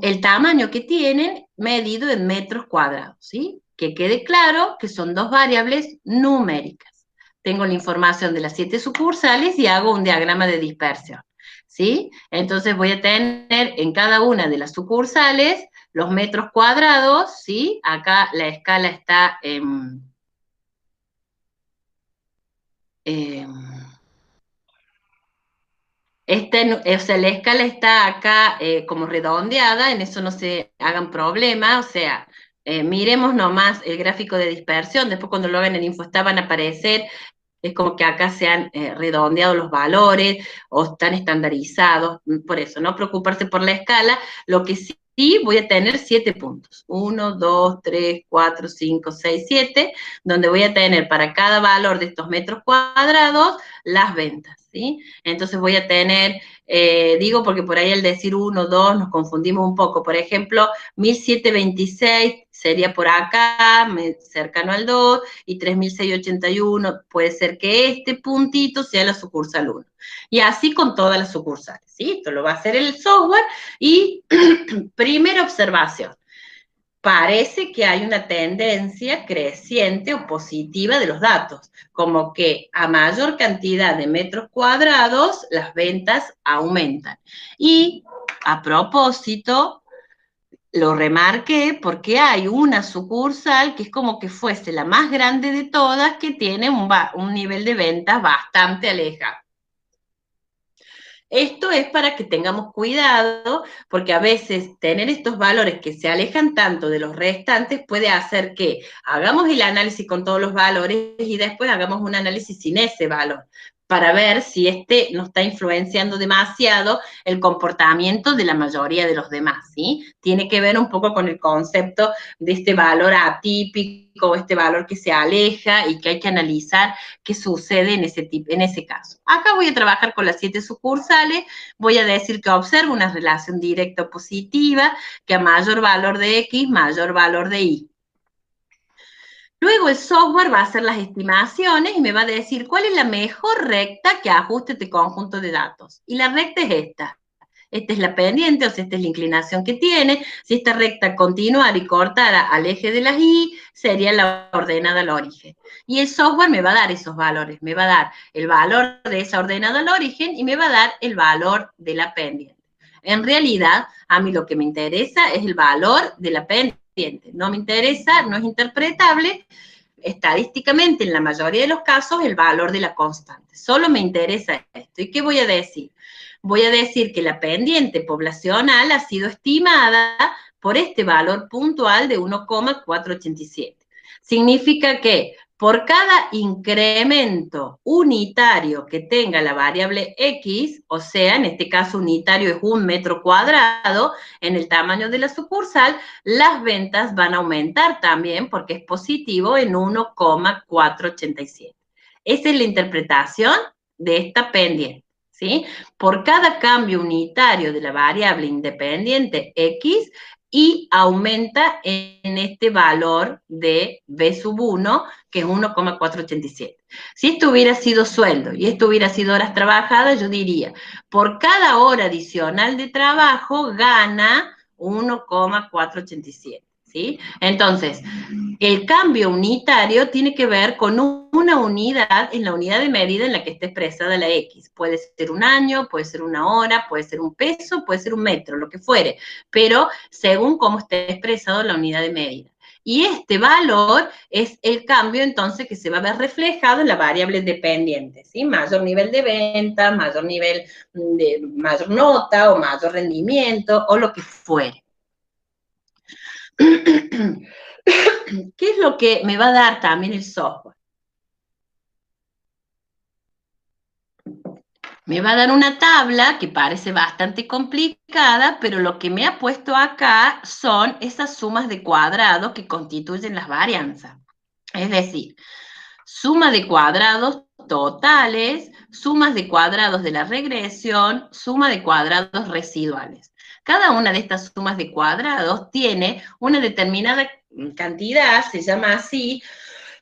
el tamaño que tienen medido en metros cuadrados, ¿sí? Que quede claro que son dos variables numéricas. Tengo la información de las 7 sucursales y hago un diagrama de dispersión, ¿sí? Entonces voy a tener en cada una de las sucursales los metros cuadrados, ¿sí? Acá la escala está o sea, la escala está acá como redondeada, en eso no se hagan problema, o sea, miremos nomás el gráfico de dispersión, después cuando lo hagan en InfoStat van a aparecer, es como que acá se han redondeado los valores o están estandarizados, por eso, no preocuparse por la escala, lo que sí voy a tener 7 puntos, 1, 2, 3, 4, 5, 6, 7, donde voy a tener para cada valor de estos metros cuadrados las ventas, ¿sí? Entonces voy a tener, digo porque por ahí al decir 1, 2 nos confundimos un poco, por ejemplo, 1726 sería por acá, cercano al 2, y 3681 puede ser que este puntito sea la sucursal 1. Y así con todas las sucursales, ¿sí? Esto lo va a hacer el software. Y primera observación, parece que hay una tendencia creciente o positiva de los datos, como que a mayor cantidad de metros cuadrados, las ventas aumentan. Y a propósito, lo remarqué porque hay una sucursal que es como que fuese la más grande de todas, que tiene un nivel de ventas bastante alejado. Esto es para que tengamos cuidado, porque a veces tener estos valores que se alejan tanto de los restantes puede hacer que hagamos el análisis con todos los valores y después hagamos un análisis sin ese valor, para ver si este no está influenciando demasiado el comportamiento de la mayoría de los demás, ¿sí? Tiene que ver un poco con el concepto de este valor atípico, este valor que se aleja y que hay que analizar qué sucede en ese caso. Acá voy a trabajar con las 7 sucursales, voy a decir que observo una relación directa positiva, que a mayor valor de X, mayor valor de Y. Luego el software va a hacer las estimaciones y me va a decir cuál es la mejor recta que ajuste este conjunto de datos. Y la recta es esta. Esta es la pendiente, o sea, esta es la inclinación que tiene. Si esta recta continuara y cortara al eje de las Y, sería la ordenada al origen. Y el software me va a dar esos valores. Me va a dar el valor de esa ordenada al origen y me va a dar el valor de la pendiente. En realidad, a mí lo que me interesa es el valor de la pendiente. No me interesa, no es interpretable estadísticamente en la mayoría de los casos el valor de la constante. Solo me interesa esto. ¿Y qué voy a decir? Voy a decir que la pendiente poblacional ha sido estimada por este valor puntual de 1,487. Significa que por cada incremento unitario que tenga la variable X, o sea, en este caso unitario es 1 metro cuadrado en el tamaño de la sucursal, las ventas van a aumentar también porque es positivo en 1,487. Esa es la interpretación de esta pendiente, ¿sí? Por cada cambio unitario de la variable independiente X, y aumenta en este valor de B sub 1, que es 1,487. Si esto hubiera sido sueldo y esto hubiera sido horas trabajadas, yo diría, por cada hora adicional de trabajo gana 1,487, ¿sí? Entonces, el cambio unitario tiene que ver con una unidad en la unidad de medida en la que esté expresada la X. Puede ser un año, puede ser una hora, puede ser un peso, puede ser un metro, lo que fuere, pero según cómo esté expresado la unidad de medida. Y este valor es el cambio, entonces, que se va a ver reflejado en la variable dependiente, ¿sí? Mayor nivel de venta, mayor nivel de mayor nota o mayor rendimiento o lo que fuere. ¿Qué es lo que me va a dar también el software? Me va a dar una tabla que parece bastante complicada, pero lo que me ha puesto acá son esas sumas de cuadrados que constituyen las varianzas. Es decir, suma de cuadrados totales, sumas de cuadrados de la regresión, suma de cuadrados residuales. Cada una de estas sumas de cuadrados tiene una determinada cantidad, se llama así,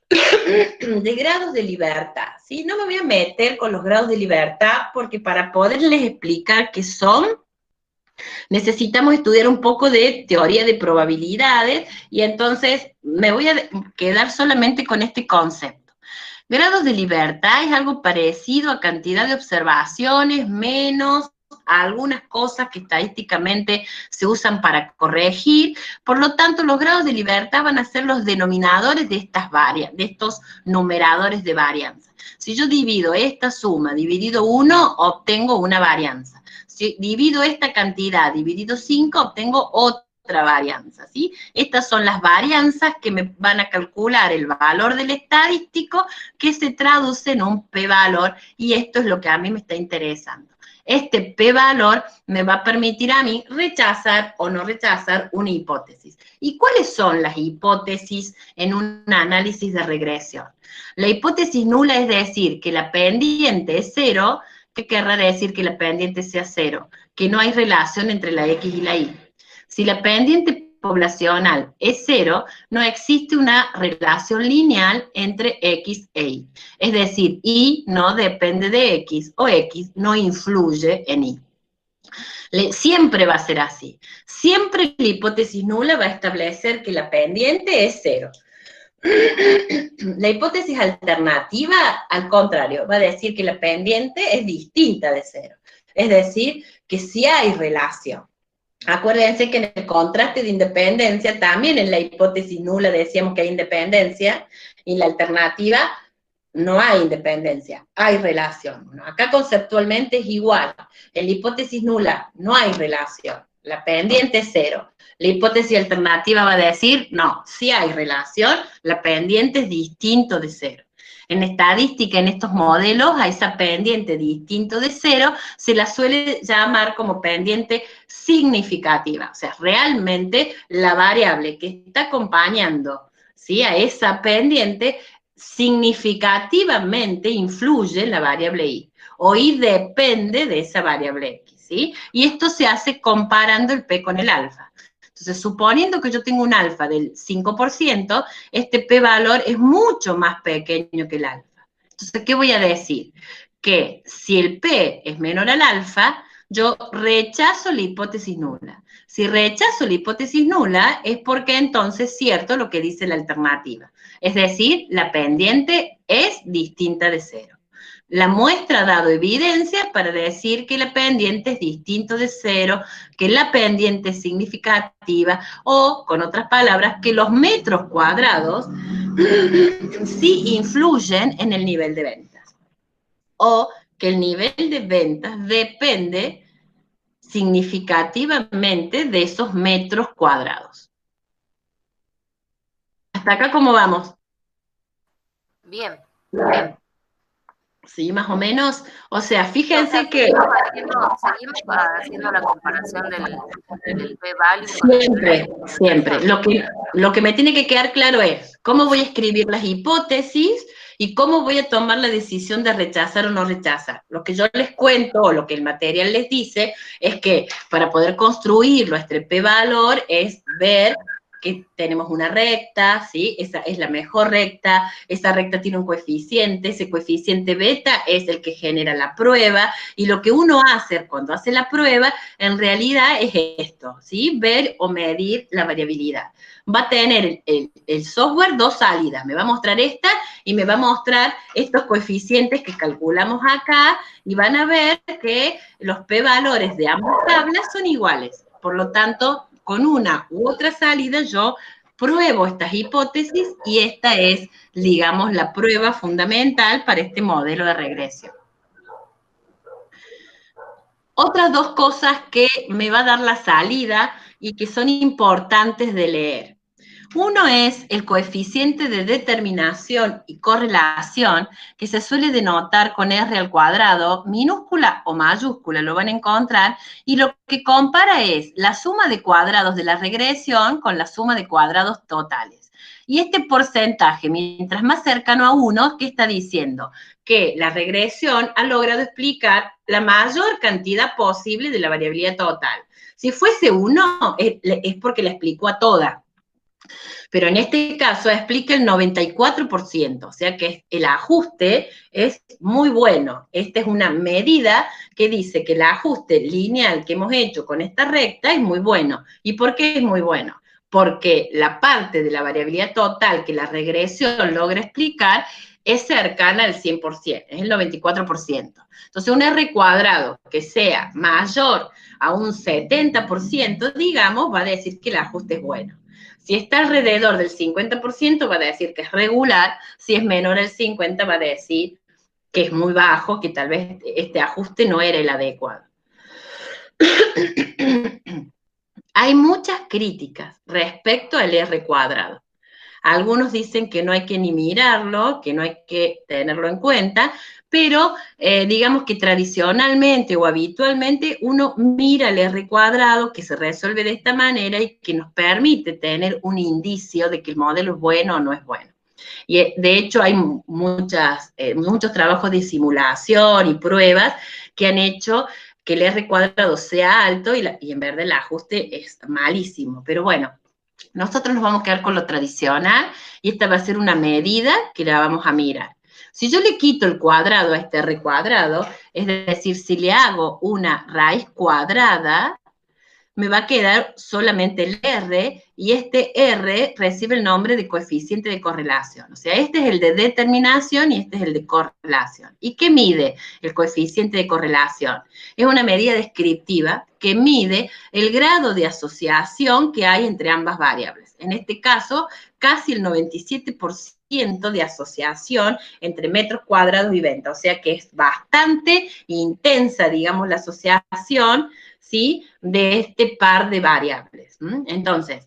de grados de libertad, ¿sí? No me voy a meter con los grados de libertad porque para poderles explicar qué son, necesitamos estudiar un poco de teoría de probabilidades y entonces me voy a quedar solamente con este concepto. Grados de libertad es algo parecido a cantidad de observaciones menos algunas cosas que estadísticamente se usan para corregir. Por lo tanto, los grados de libertad van a ser los denominadores de estas varianzas, de estos numeradores de varianza. Si yo divido esta suma dividido 1, obtengo una varianza. Si divido esta cantidad dividido 5, obtengo otra varianza, ¿sí? Estas son las varianzas que me van a calcular el valor del estadístico que se traduce en un p-valor y esto es lo que a mí me está interesando. Este p-valor me va a permitir a mí rechazar o no rechazar una hipótesis. ¿Y cuáles son las hipótesis en un análisis de regresión? La hipótesis nula es decir que la pendiente es 0. ¿Qué querrá decir que la pendiente sea 0? Que no hay relación entre la X y la Y. Si la pendiente poblacional es 0, no existe una relación lineal entre X e Y. Es decir, Y no depende de X o X no influye en Y. Siempre va a ser así. Siempre la hipótesis nula va a establecer que la pendiente es 0. La hipótesis alternativa, al contrario, va a decir que la pendiente es distinta de 0. Es decir, que sí hay relación. Acuérdense que en el contraste de independencia, también en la hipótesis nula decíamos que hay independencia, y en la alternativa no hay independencia, hay relación. Bueno, acá conceptualmente es igual. En la hipótesis nula no hay relación, la pendiente es 0. La hipótesis alternativa va a decir, no, sí hay relación, la pendiente es distinto de 0. En estadística, en estos modelos, a esa pendiente distinto de 0 se la suele llamar como pendiente significativa. O sea, realmente la variable que está acompañando, ¿sí?, a esa pendiente significativamente influye en la variable Y. O Y depende de esa variable X, ¿sí? Y esto se hace comparando el P con el alfa. Entonces, suponiendo que yo tengo un alfa del 5%, este p-valor es mucho más pequeño que el alfa. Entonces, ¿qué voy a decir? Que si el p es menor al alfa, yo rechazo la hipótesis nula. Si rechazo la hipótesis nula, es porque entonces es cierto lo que dice la alternativa. Es decir, la pendiente es distinta de 0. La muestra ha dado evidencia para decir que la pendiente es distinto de 0, que la pendiente es significativa, o, con otras palabras, que los metros cuadrados sí influyen en el nivel de ventas. O que el nivel de ventas depende significativamente de esos metros cuadrados. ¿Hasta acá cómo vamos? Bien, bien. Sí, más o menos. O sea, fíjense que... Seguimos haciendo la comparación del p-value. Siempre. Lo que me tiene que quedar claro es cómo voy a escribir las hipótesis y cómo voy a tomar la decisión de rechazar o no rechazar. Lo que yo les cuento, o lo que el material les dice, es que para poder construir nuestro p-valor es ver que tenemos una recta, ¿sí? Esa es la mejor recta, esa recta tiene un coeficiente, ese coeficiente beta es el que genera la prueba, y lo que uno hace cuando hace la prueba, en realidad es esto, ¿sí? Ver o medir la variabilidad. Va a tener el software dos salidas, me va a mostrar esta y me va a mostrar estos coeficientes que calculamos acá, y van a ver que los p-valores de ambas tablas son iguales. Por lo tanto, con una u otra salida yo pruebo estas hipótesis y esta es, digamos, la prueba fundamental para este modelo de regresión. Otras dos cosas que me va a dar la salida y que son importantes de leer. Uno es el coeficiente de determinación y correlación, que se suele denotar con R al cuadrado, minúscula o mayúscula, lo van a encontrar, y lo que compara es la suma de cuadrados de la regresión con la suma de cuadrados totales. Y este porcentaje, mientras más cercano a 1, ¿qué está diciendo? Que la regresión ha logrado explicar la mayor cantidad posible de la variabilidad total. Si fuese 1, es porque la explicó a toda. Pero en este caso explica el 94%, o sea que el ajuste es muy bueno. Esta es una medida que dice que el ajuste lineal que hemos hecho con esta recta es muy bueno. ¿Y por qué es muy bueno? Porque la parte de la variabilidad total que la regresión logra explicar es cercana al 100%, es el 94%. Entonces, un R cuadrado que sea mayor a un 70%, digamos, va a decir que el ajuste es bueno. Si está alrededor del 50%, va a decir que es regular. Si es menor al 50%, va a decir que es muy bajo, que tal vez este ajuste no era el adecuado. Hay muchas críticas respecto al R cuadrado. Algunos dicen que no hay que ni mirarlo, que no hay que tenerlo en cuenta, pero digamos que tradicionalmente o habitualmente uno mira el R cuadrado, que se resuelve de esta manera y que nos permite tener un indicio de que el modelo es bueno o no es bueno. Y de hecho hay muchos trabajos de simulación y pruebas que han hecho que el R cuadrado sea alto y en verdad el ajuste es malísimo, pero bueno. Nosotros nos vamos a quedar con lo tradicional y esta va a ser una medida que la vamos a mirar. Si yo le quito el cuadrado a este R cuadrado, es decir, si le hago una raíz cuadrada, me va a quedar solamente el R, y este R recibe el nombre de coeficiente de correlación. O sea, este es el de determinación y este es el de correlación. ¿Y qué mide el coeficiente de correlación? Es una medida descriptiva que mide el grado de asociación que hay entre ambas variables. En este caso, casi el 97% de asociación entre metros cuadrados y venta. O sea que es bastante intensa, digamos, la asociación, ¿sí?, de este par de variables. Entonces,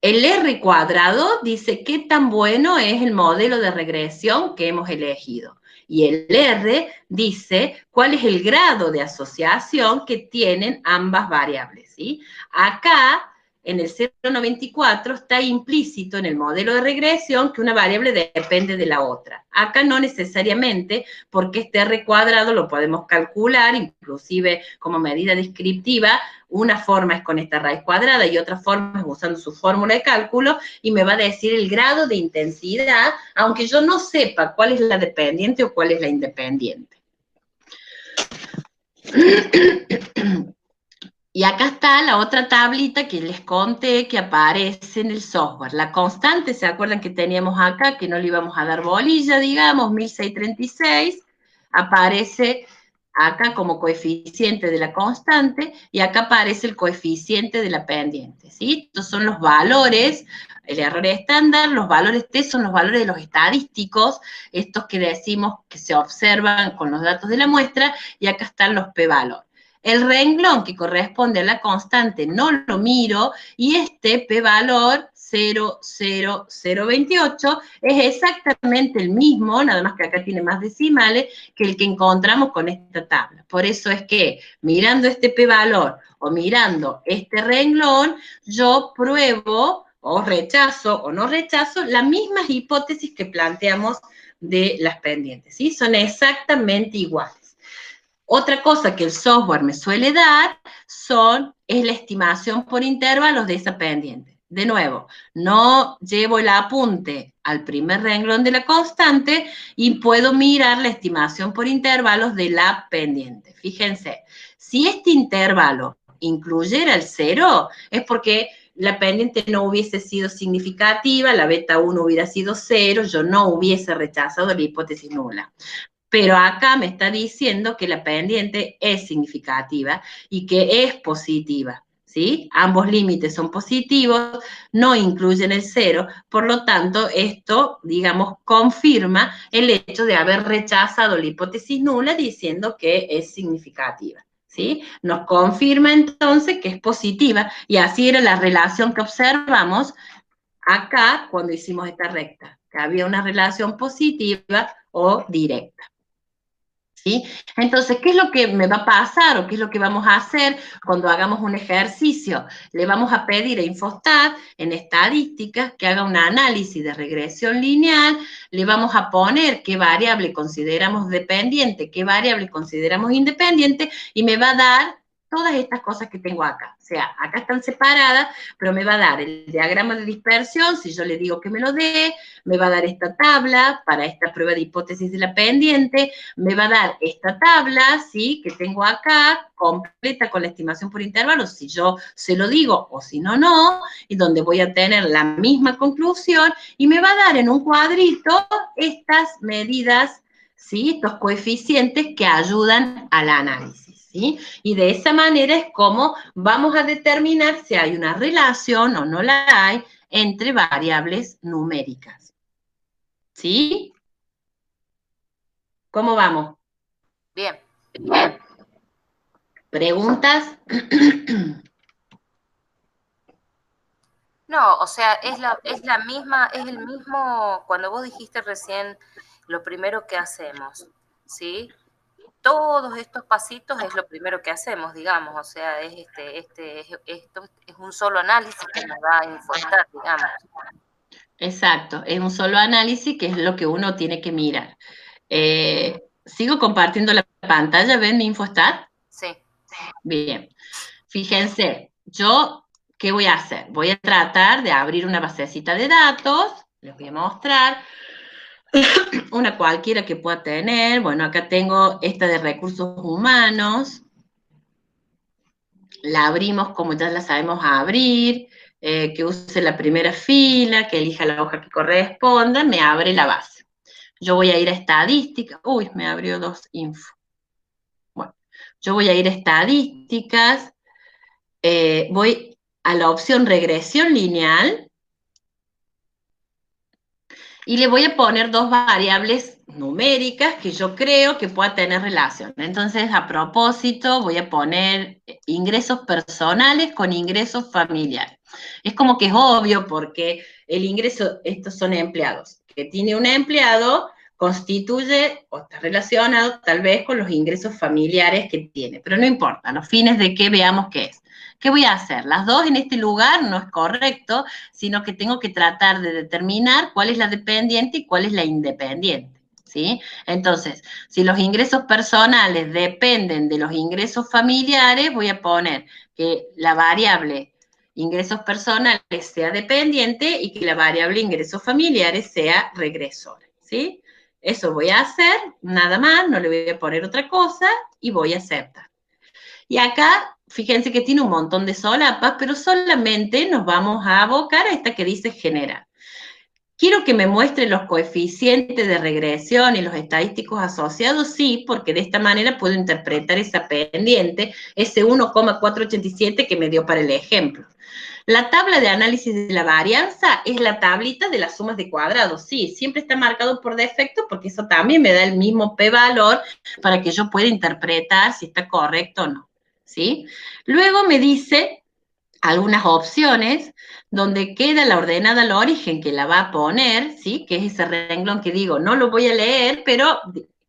el R cuadrado dice qué tan bueno es el modelo de regresión que hemos elegido. Y el R dice cuál es el grado de asociación que tienen ambas variables, ¿sí? Acá, en el 0,94, está implícito en el modelo de regresión que una variable depende de la otra. Acá no necesariamente, porque este R cuadrado lo podemos calcular, inclusive como medida descriptiva. Una forma es con esta raíz cuadrada y otra forma es usando su fórmula de cálculo, y me va a decir el grado de intensidad, aunque yo no sepa cuál es la dependiente o cuál es la independiente. Y acá está la otra tablita que les conté que aparece en el software. La constante, ¿se acuerdan que teníamos acá que no le íbamos a dar bolilla, digamos, 1636? Aparece acá como coeficiente de la constante y acá aparece el coeficiente de la pendiente, ¿sí? Estos son los valores, el error estándar, los valores T son los valores de los estadísticos, estos que decimos que se observan con los datos de la muestra, y acá están los p-valores. El renglón que corresponde a la constante no lo miro, y este p-valor 0,0028 es exactamente el mismo, nada más que acá tiene más decimales, que el que encontramos con esta tabla. Por eso es que mirando este p-valor o mirando este renglón, yo pruebo o rechazo o no rechazo las mismas hipótesis que planteamos de las pendientes, ¿sí? Son exactamente iguales. Otra cosa que el software me suele dar es la estimación por intervalos de esa pendiente. de nuevo, no llevo el apunte al primer renglón de la constante y puedo mirar la estimación por intervalos de la pendiente. Fíjense, si este intervalo incluyera el 0, es porque la pendiente no hubiese sido significativa, la beta 1 hubiera sido 0, yo no hubiese rechazado la hipótesis nula. Pero acá me está diciendo que la pendiente es significativa y que es positiva, ¿sí? Ambos límites son positivos, no incluyen el 0, por lo tanto, esto, digamos, confirma el hecho de haber rechazado la hipótesis nula diciendo que es significativa. ¿Sí? Nos confirma entonces que es positiva, y así era la relación que observamos acá cuando hicimos esta recta, que había una relación positiva o directa. ¿Sí? Entonces, ¿qué es lo que me va a pasar o qué es lo que vamos a hacer cuando hagamos un ejercicio? Le vamos a pedir a Infostat, en estadísticas, que haga un análisis de regresión lineal, le vamos a poner qué variable consideramos dependiente, qué variable consideramos independiente, y me va a dar todas estas cosas que tengo acá. O sea, acá están separadas, pero me va a dar el diagrama de dispersión, si yo le digo que me lo dé, me va a dar esta tabla para esta prueba de hipótesis de la pendiente, me va a dar esta tabla, ¿sí?, que tengo acá, completa con la estimación por intervalos, si yo se lo digo o si no, no, y donde voy a tener la misma conclusión, y me va a dar en un cuadrito estas medidas, ¿sí?, estos coeficientes que ayudan al análisis. ¿Sí? Y de esa manera es como vamos a determinar si hay una relación o no la hay entre variables numéricas. ¿Sí? ¿Cómo vamos? Bien. ¿Preguntas? No, o sea, es la misma, es el mismo, cuando vos dijiste recién lo primero que hacemos, ¿sí? Todos estos pasitos es lo primero que hacemos, digamos, o sea, es esto es un solo análisis que nos va a Infostat, digamos. Exacto, es un solo análisis que es lo que uno tiene que mirar. ¿Sigo compartiendo la pantalla? ¿Ven mi Infostat? Sí. Bien. Fíjense, yo, ¿qué voy a hacer? Voy a tratar de abrir una basecita de datos, les voy a mostrar, una cualquiera que pueda tener. Bueno, acá tengo esta de recursos humanos, la abrimos como ya la sabemos abrir, que use la primera fila, que elija la hoja que corresponda, me abre la base. Yo voy a ir a estadísticas, uy, me abrió dos info. Bueno, yo voy a ir a estadísticas, voy a la opción regresión lineal, y le voy a poner dos variables numéricas que yo creo que pueda tener relación. Entonces, a propósito, voy a poner ingresos personales con ingresos familiares. Es como que es obvio porque el ingreso, estos son empleados. Que tiene un empleado constituye o está relacionado tal vez con los ingresos familiares que tiene, pero no importa, a los fines de que veamos qué es. ¿Qué voy a hacer? Las dos en este lugar no es correcto, sino que tengo que tratar de determinar cuál es la dependiente y cuál es la independiente, ¿sí? Entonces, si los ingresos personales dependen de los ingresos familiares, voy a poner que la variable ingresos personales sea dependiente y que la variable ingresos familiares sea regresora, ¿sí? Eso voy a hacer, nada más, no le voy a poner otra cosa y voy a aceptar. Y acá, fíjense que tiene un montón de solapas, pero solamente nos vamos a abocar a esta que dice generar. ¿Quiero que me muestre los coeficientes de regresión y los estadísticos asociados? Sí, porque de esta manera puedo interpretar esa pendiente, ese 1,487 que me dio para el ejemplo. La tabla de análisis de la varianza es la tablita de las sumas de cuadrados. Sí, siempre está marcado por defecto porque eso también me da el mismo p-valor para que yo pueda interpretar si está correcto o no. ¿Sí? Luego me dice algunas opciones donde queda la ordenada al origen que la va a poner, ¿sí? Que es ese renglón que digo, no lo voy a leer, pero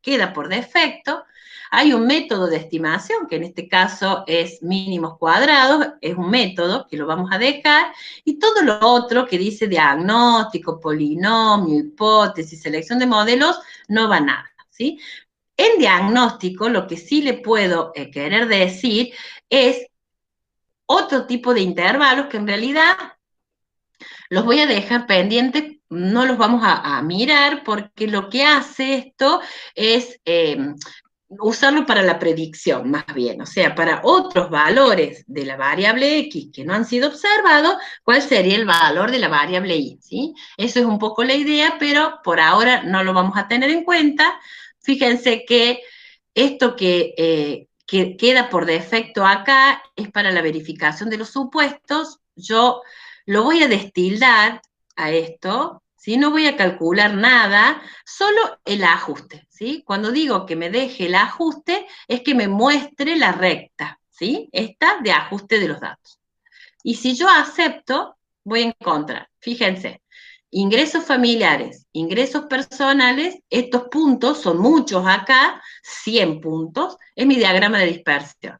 queda por defecto. Hay un método de estimación, que en este caso es mínimos cuadrados, es un método que lo vamos a dejar, y todo lo otro que dice diagnóstico, polinomio, hipótesis, selección de modelos, no va nada, ¿sí? En diagnóstico, lo que sí le puedo querer decir es otro tipo de intervalos que en realidad Los voy a dejar pendientes, no los vamos a mirar porque lo que hace esto es usarlo para la predicción, más bien, o sea, para otros valores de la variable X que no han sido observados, ¿cuál sería el valor de la variable Y? ¿Sí? Eso es un poco la idea, pero por ahora no lo vamos a tener en cuenta. Fíjense que esto que queda por defecto acá es para la verificación de los supuestos. Yo lo voy a destildar a esto, ¿sí? No voy a calcular nada, solo el ajuste, ¿sí? Cuando digo que me deje el ajuste, es que me muestre la recta, ¿sí? Esta de ajuste de los datos. Y si yo acepto, voy a encontrar, fíjense, ingresos familiares, ingresos personales, estos puntos son muchos acá, 100 puntos, es mi diagrama de dispersión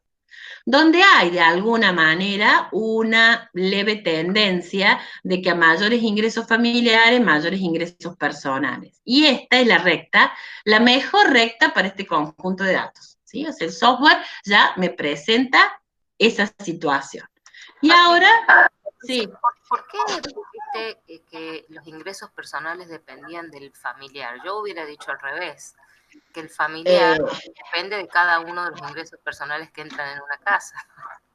donde hay de alguna manera una leve tendencia de que a mayores ingresos familiares, mayores ingresos personales. Y esta es la recta, la mejor recta para este conjunto de datos. ¿Sí? O sea, el software ya me presenta esa situación. Y ahora, sí. ¿Por qué dijiste que los ingresos personales dependían del familiar? Yo hubiera dicho al revés, que el familiar depende de cada uno de los ingresos personales que entran en una casa.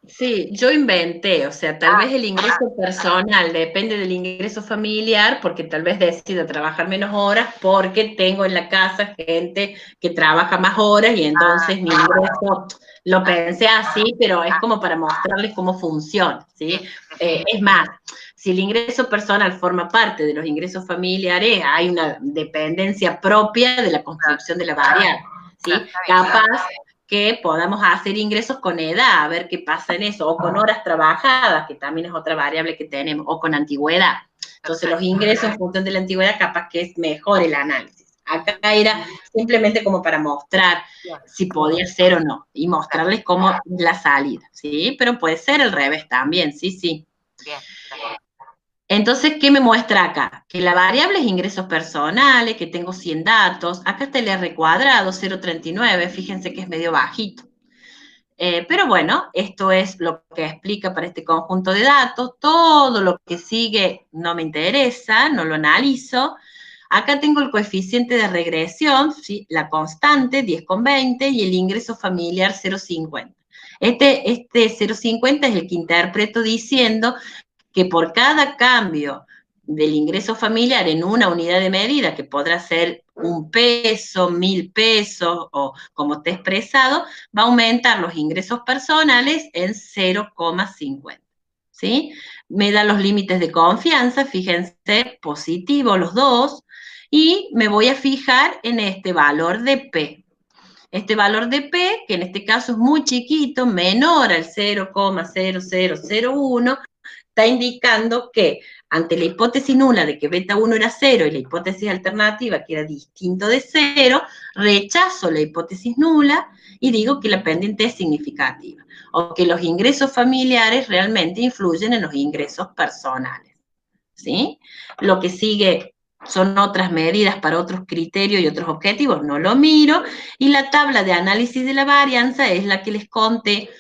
Sí, yo inventé, o sea, tal vez el ingreso personal depende del ingreso familiar, porque tal vez decido trabajar menos horas porque tengo en la casa gente que trabaja más horas y entonces mi ingreso, lo pensé así, pero es como para mostrarles cómo funciona, ¿sí? Es más, si el ingreso personal forma parte de los ingresos familiares, hay una dependencia propia de la construcción de la variable, ¿sí? Capaz que podamos hacer ingresos con edad, a ver qué pasa en eso, o con horas trabajadas, que también es otra variable que tenemos, o con antigüedad. Entonces los ingresos en función de la antigüedad capaz que es mejor el análisis. Acá era simplemente como para mostrar si podía ser o no, y mostrarles cómo la salida, ¿sí? Pero puede ser el revés también, sí, sí. Bien. Entonces, ¿qué me muestra acá? Que la variable es ingresos personales, que tengo 100 datos. Acá está el R cuadrado, 0,39, fíjense que es medio bajito. Pero bueno, esto es lo que explica para este conjunto de datos. Todo lo que sigue no me interesa, no lo analizo. Acá tengo el coeficiente de regresión, ¿sí? La constante, 10,20, y el ingreso familiar, 0,50. Este 0,50 es el que interpreto diciendo que por cada cambio del ingreso familiar en una unidad de medida, que podrá ser 1 peso, 1.000 pesos, o como te he expresado, va a aumentar los ingresos personales en 0,50. ¿Sí? Me da los límites de confianza, fíjense, positivo los dos, y me voy a fijar en este valor de P. Este valor de P, que en este caso es muy chiquito, menor al 0,0001, está indicando que ante la hipótesis nula de que beta 1 era 0 y la hipótesis alternativa que era distinto de 0, rechazo la hipótesis nula y digo que la pendiente es significativa, o que los ingresos familiares realmente influyen en los ingresos personales. ¿Sí? Lo que sigue son otras medidas para otros criterios y otros objetivos, no lo miro, y la tabla de análisis de la varianza es la que les conté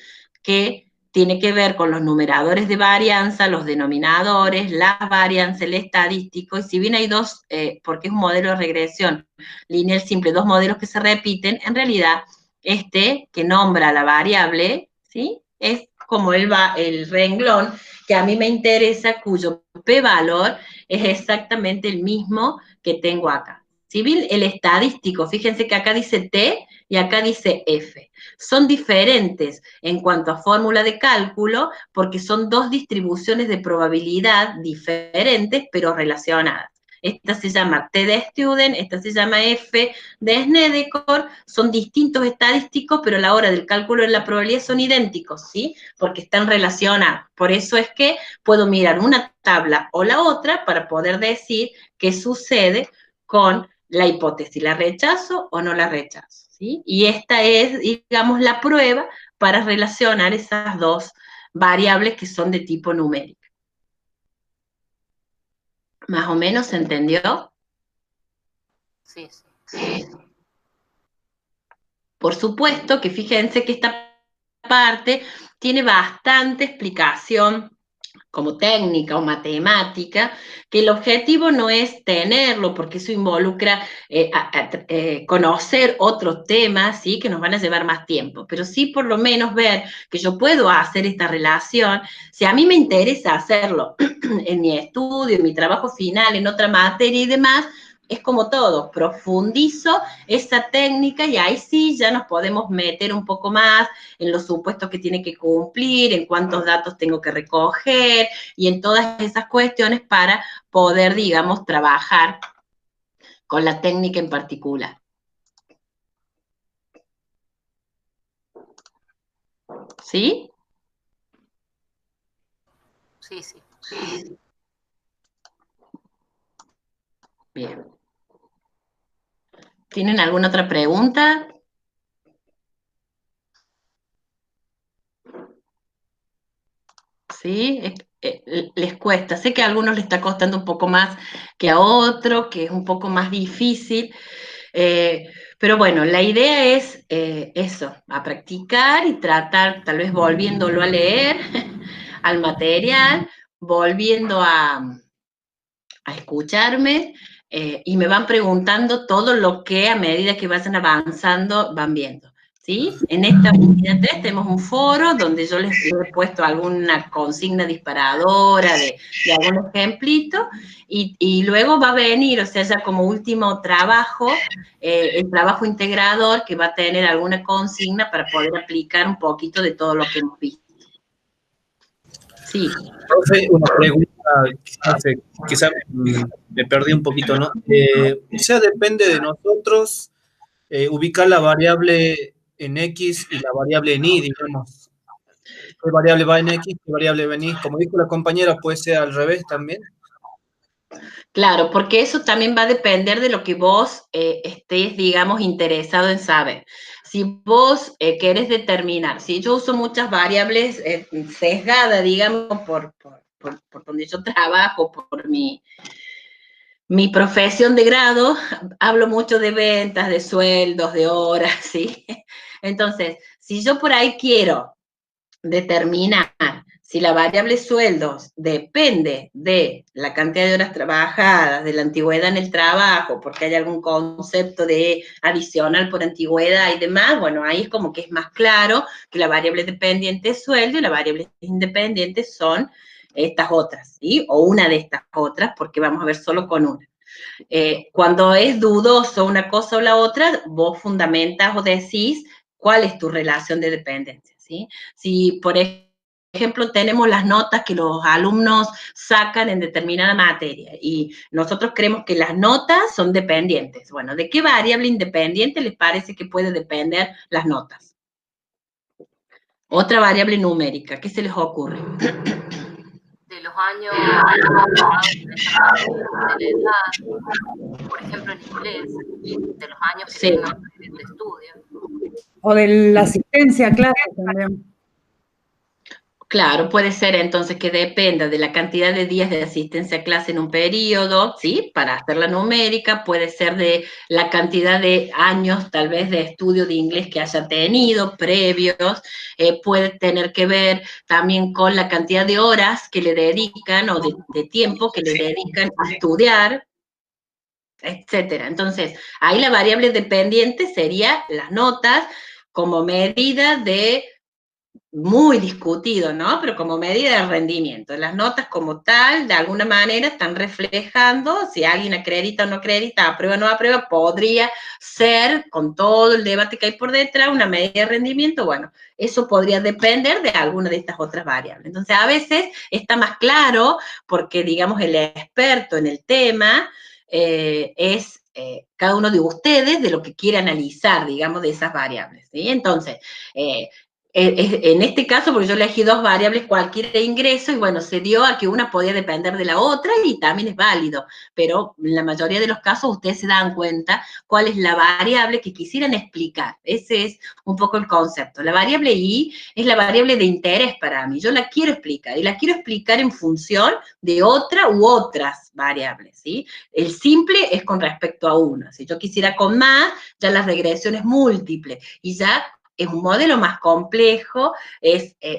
que tiene que ver con los numeradores de varianza, los denominadores, la varianza, el estadístico, y si bien hay dos, porque es un modelo de regresión lineal simple, dos modelos que se repiten, en realidad este que nombra la variable, ¿sí? Es como el renglón que a mí me interesa, cuyo p-valor es exactamente el mismo que tengo acá. Si bien el estadístico, fíjense que acá dice T y acá dice F. Son diferentes en cuanto a fórmula de cálculo porque son dos distribuciones de probabilidad diferentes pero relacionadas. Esta se llama T de Student, esta se llama F de Snedeker, son distintos estadísticos, pero a la hora del cálculo de la probabilidad son idénticos, ¿sí? Porque están relacionados. Por eso es que puedo mirar una tabla o la otra para poder decir qué sucede con la hipótesis, ¿la rechazo o no la rechazo? ¿Sí? Y esta es, digamos, la prueba para relacionar esas dos variables que son de tipo numérico. ¿Más o menos se entendió? Sí, sí. Por supuesto que fíjense que esta parte tiene bastante explicación como técnica o matemática, que el objetivo no es tenerlo, porque eso involucra conocer otros temas, ¿sí? Que nos van a llevar más tiempo, pero sí por lo menos ver que yo puedo hacer esta relación, si a mí me interesa hacerlo en mi estudio, en mi trabajo final, en otra materia y demás, es como todo, profundizo esa técnica y ahí sí ya nos podemos meter un poco más en los supuestos que tiene que cumplir, en cuántos datos tengo que recoger y en todas esas cuestiones para poder, digamos, trabajar con la técnica en particular. ¿Sí? Sí, sí. Bien. ¿Tienen alguna otra pregunta? ¿Sí? Les cuesta. Sé que a algunos les está costando un poco más que a otros, que es un poco más difícil, pero bueno, la idea es eso, a practicar y tratar, tal vez volviéndolo a leer, al material, volviendo a escucharme, y me van preguntando todo lo que a medida que vayan avanzando van viendo. ¿Sí? En esta unidad 3 tenemos un foro donde yo les he puesto alguna consigna disparadora de algún ejemplito y luego va a venir, o sea, ya como último trabajo, el trabajo integrador que va a tener alguna consigna para poder aplicar un poquito de todo lo que hemos visto. Sí. Profe, una pregunta, quizá me perdí un poquito, ¿no? O sea, depende de nosotros ubicar la variable en X y la variable en Y, digamos. ¿Qué variable va en X, qué variable va en Y? Como dijo la compañera, puede ser al revés también. Claro, porque eso también va a depender de lo que vos estés, digamos, interesado en saber. Si vos querés determinar, si yo uso muchas variables sesgadas, digamos, por donde yo trabajo, por mi profesión de grado, hablo mucho de ventas, de sueldos, de horas, ¿sí? Entonces, si yo por ahí quiero determinar si la variable sueldos depende de la cantidad de horas trabajadas, de la antigüedad en el trabajo, porque hay algún concepto de adicional por antigüedad y demás, bueno, ahí es como que es más claro que la variable dependiente es sueldo y la variable independiente son estas otras, ¿sí? O una de estas otras, porque vamos a ver solo con una. Cuando es dudoso una cosa o la otra, vos fundamentas o decís cuál es tu relación de dependencia, ¿sí? Si, por ejemplo, tenemos las notas que los alumnos sacan en determinada materia y nosotros creemos que las notas son dependientes. Bueno, ¿de qué variable independiente les parece que puede depender las notas? Otra variable numérica, ¿qué se les ocurre? De los años trabajados en esa materia, de la edad, por ejemplo en inglés, de los años que Sí. tengan de estudio. O de la asistencia a clase también. Claro, puede ser entonces que dependa de la cantidad de días de asistencia a clase en un periodo, ¿sí? Para hacer la numérica, puede ser de la cantidad de años tal vez de estudio de inglés que haya tenido previos, puede tener que ver también con la cantidad de horas que le dedican o de tiempo que le dedican a estudiar, etcétera. Entonces, ahí la variable dependiente sería las notas como medida de muy discutido, ¿no? Pero como medida de rendimiento. Las notas como tal, de alguna manera, están reflejando si alguien acredita o no acredita, aprueba o no aprueba, podría ser, con todo el debate que hay por detrás, una medida de rendimiento. Bueno, eso podría depender de alguna de estas otras variables. Entonces, a veces está más claro porque, digamos, el experto en el tema es cada uno de ustedes de lo que quiere analizar, digamos, de esas variables, ¿sí? Entonces, en este caso, porque yo elegí dos variables, cualquier ingreso, y bueno, se dio a que una podía depender de la otra y también es válido, pero en la mayoría de los casos ustedes se dan cuenta cuál es la variable que quisieran explicar. Ese es un poco el concepto. La variable Y es la variable de interés para mí. Yo la quiero explicar y la quiero explicar en función de otra u otras variables, ¿sí? El simple es con respecto a una. Si yo quisiera con más, ya la regresión es múltiple y ya es un modelo más complejo,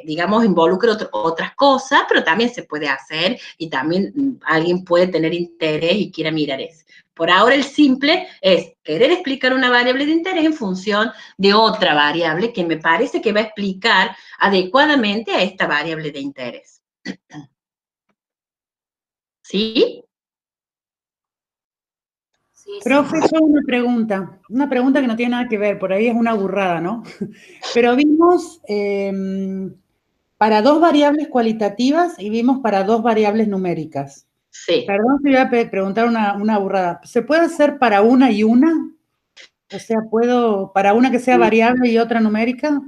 digamos, involucra otras cosas, pero también se puede hacer y también alguien puede tener interés y quiera mirar eso. Por ahora el simple es querer explicar una variable de interés en función de otra variable que me parece que va a explicar adecuadamente a esta variable de interés. ¿Sí? Sí, Profe, yo una pregunta que no tiene nada que ver, por ahí es una burrada, ¿no? Pero vimos para 2 variables cualitativas y vimos para 2 variables numéricas. Sí. Perdón si voy a preguntar una burrada. ¿Se puede hacer para una y una? O sea, ¿puedo para una que sea variable y otra numérica?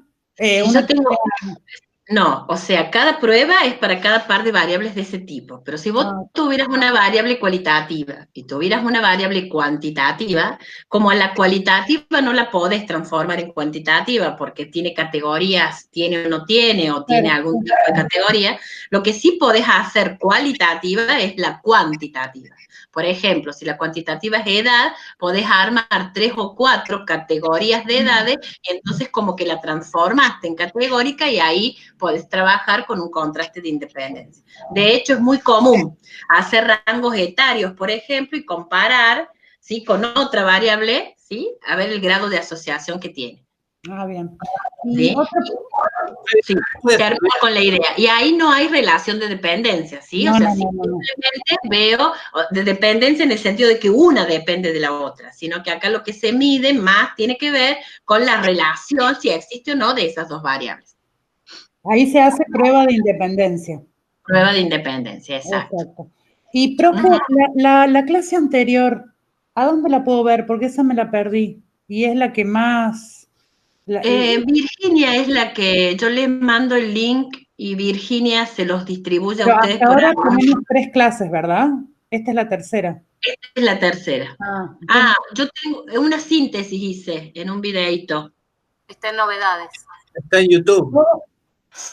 No, o sea, cada prueba es para cada par de variables de ese tipo, pero si vos tuvieras una variable cualitativa y tuvieras una variable cuantitativa, como a la cualitativa no la podés transformar en cuantitativa porque tiene categorías, tiene o no tiene, o tiene algún tipo de categoría, lo que sí podés hacer cualitativa es la cuantitativa. Por ejemplo, si la cuantitativa es edad, podés armar 3 o 4 categorías de edades y entonces como que la transformaste en categórica y ahí podés trabajar con un contraste de independencia. De hecho, es muy común hacer rangos etarios, por ejemplo, y comparar, ¿sí?, con otra variable, ¿sí?, a ver el grado de asociación que tiene. Ah, bien. ¿Sí? Sí, se arma con la idea. Y ahí no hay relación de dependencia, ¿sí? O sea, simplemente veo de dependencia en el sentido de que una depende de la otra, sino que acá lo que se mide más tiene que ver con la relación, si existe o no, de esas dos variables. Ahí se hace prueba de independencia. Prueba de independencia, exacto. Y, profe, la clase anterior, ¿a dónde la puedo ver? Porque esa me la perdí. Y es la que más... Virginia es la que yo les mando el link y Virginia se los distribuye a ustedes. Hasta ahora tenemos 3 clases, ¿verdad? Esta es la tercera. Esta es la tercera. Yo tengo una síntesis, hice en un videíto. Está en novedades. Está en YouTube.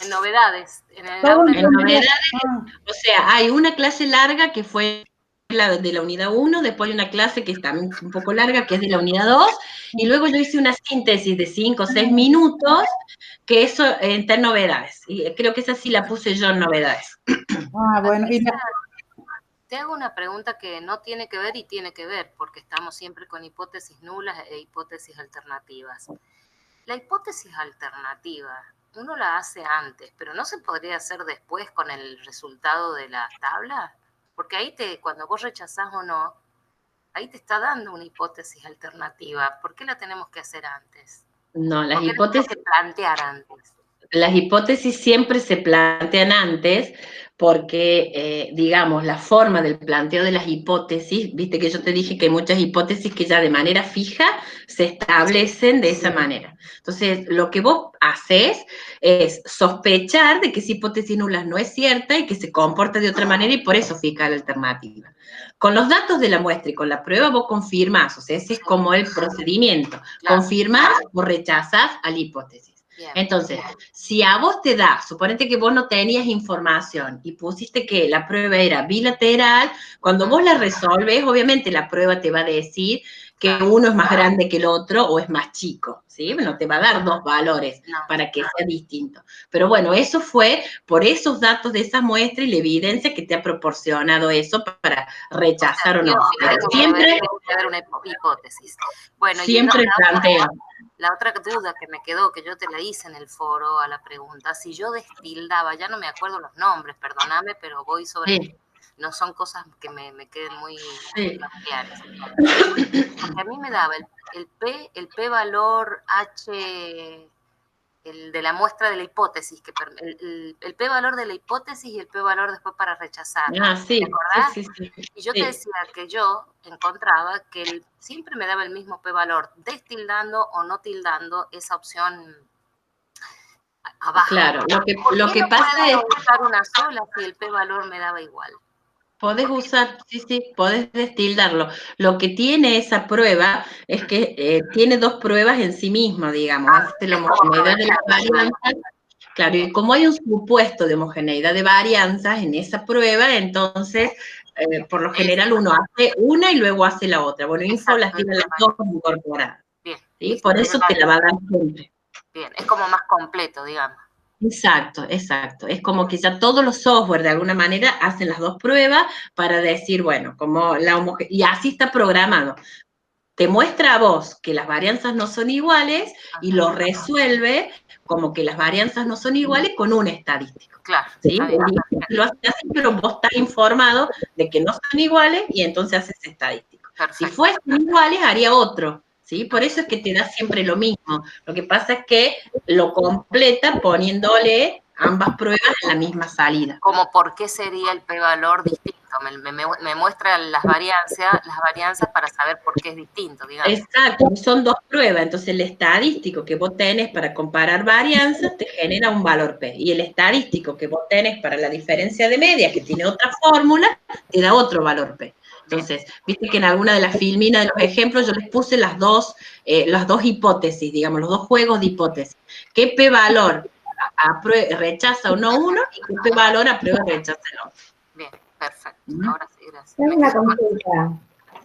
En novedades. En novedades, o sea, hay una clase larga que fue la de la unidad 1, después hay una clase que es también un poco larga, que es de la unidad 2, y luego yo hice una síntesis de 5 o 6 minutos, que eso está en novedades, y creo que esa sí la puse yo en novedades. Bueno. Te hago una pregunta que no tiene que ver y tiene que ver, porque estamos siempre con hipótesis nulas e hipótesis alternativas. La hipótesis alternativa, uno la hace antes, pero ¿no se podría hacer después con el resultado de la tabla? Porque ahí cuando vos rechazás o no, ahí te está dando una hipótesis alternativa. ¿Por qué la tenemos que hacer antes? No, las hipótesis... ¿Por qué la tenemos que plantear antes? Las hipótesis siempre se plantean antes porque, digamos, la forma del planteo de las hipótesis, viste que yo te dije que hay muchas hipótesis que ya de manera fija se establecen de esa manera. Entonces, lo que vos haces es sospechar de que esa hipótesis nula no es cierta y que se comporta de otra manera y por eso fija la alternativa. Con los datos de la muestra y con la prueba vos confirmás, o sea, ese es como el procedimiento. Claro. Confirmás o rechazás a la hipótesis. Entonces, si a vos te da, suponete que vos no tenías información y pusiste que la prueba era bilateral, cuando vos la resolves, obviamente la prueba te va a decir que uno es más grande que el otro o es más chico, ¿sí? No te va a dar dos valores para que sea distinto. Pero bueno, eso fue por esos datos de esa muestra y la evidencia que te ha proporcionado eso para rechazar o no. Siempre haber una hipótesis. Bueno, siempre planteo. La otra duda que me quedó, que yo te la hice en el foro a la pregunta, si yo destildaba, ya no me acuerdo los nombres, perdóname, pero voy sobre... No son cosas que me queden muy familiares. Porque a mí me daba el P valor H, el de la muestra de la hipótesis, el P valor de la hipótesis y el P valor después para rechazar. ¿Te acordás? Sí. Y yo te decía que yo encontraba que siempre me daba el mismo P valor, destildando o no tildando esa opción abajo. Claro, lo que pasa es... usar una sola si el P valor me daba igual. Podés usar, podés destildarlo. Lo que tiene esa prueba es que tiene dos pruebas en sí misma, digamos. Hace la homogeneidad de las varianzas. Claro, y como hay un supuesto de homogeneidad de varianzas en esa prueba, entonces, por lo general, uno hace una y luego hace la otra. Bueno, Info las tiene las dos incorporadas. ¿Sí? Por eso te la va a dar siempre. Bien, es como más completo, digamos. Exacto, exacto. Es como que ya todos los software de alguna manera hacen las dos pruebas para decir, bueno, como y así está programado. Te muestra a vos que las varianzas no son iguales y lo resuelve como que las varianzas no son iguales con un estadístico. Claro. ¿Sí? Lo hace así, pero vos estás informado de que no son iguales y entonces haces estadístico. Perfecto. Si fuesen iguales, haría otro. ¿Sí? Por eso es que te da siempre lo mismo. Lo que pasa es que lo completa poniéndole ambas pruebas en la misma salida. Como por qué sería el p-valor distinto. Me muestra las varianzas para saber por qué es distinto, digamos. Exacto, son dos pruebas. Entonces el estadístico que vos tenés para comparar varianzas te genera un valor P. Y el estadístico que vos tenés para la diferencia de medias, que tiene otra fórmula, te da otro valor P. Entonces, viste que en alguna de las filminas de los ejemplos yo les puse las dos hipótesis, digamos, los dos juegos de hipótesis. ¿Qué P-valor rechaza o no uno y qué P-valor aprueba o rechaza el otro? Bien, perfecto. Ahora sí, gracias. Tengo una consulta.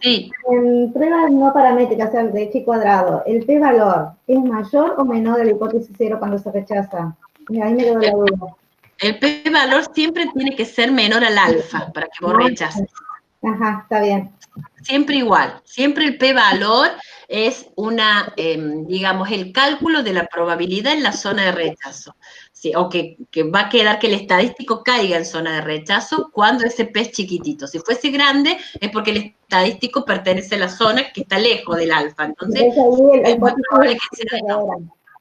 Sí. En pruebas no paramétricas, o sea, de X cuadrado, ¿el p-valor es mayor o menor de la hipótesis cero cuando se rechaza? Ahí me quedó la duda. El p-valor siempre tiene que ser menor al alfa para que vos rechaces. Ajá, está bien. Siempre igual, siempre el p-valor es digamos, el cálculo de la probabilidad en la zona de rechazo. Sí, o que va a quedar que el estadístico caiga en zona de rechazo cuando ese p es chiquitito. Si fuese grande es porque el estadístico pertenece a la zona que está lejos del alfa. Entonces, es muy probable que sea verdadera.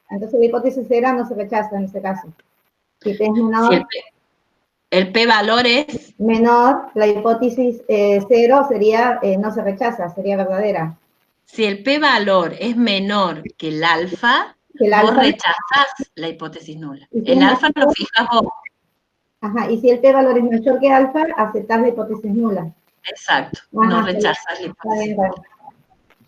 Entonces la hipótesis cero no se rechaza en ese caso. Si es menor, si el p-valor es menor, la hipótesis cero sería, no se rechaza, sería verdadera. Si el p-valor es menor que el alfa, vos rechazás la hipótesis nula. El alfa lo fijas vos. Ajá, y si el p-valor es mayor que alfa, aceptás la hipótesis nula. Exacto, no rechazas la hipótesis nula.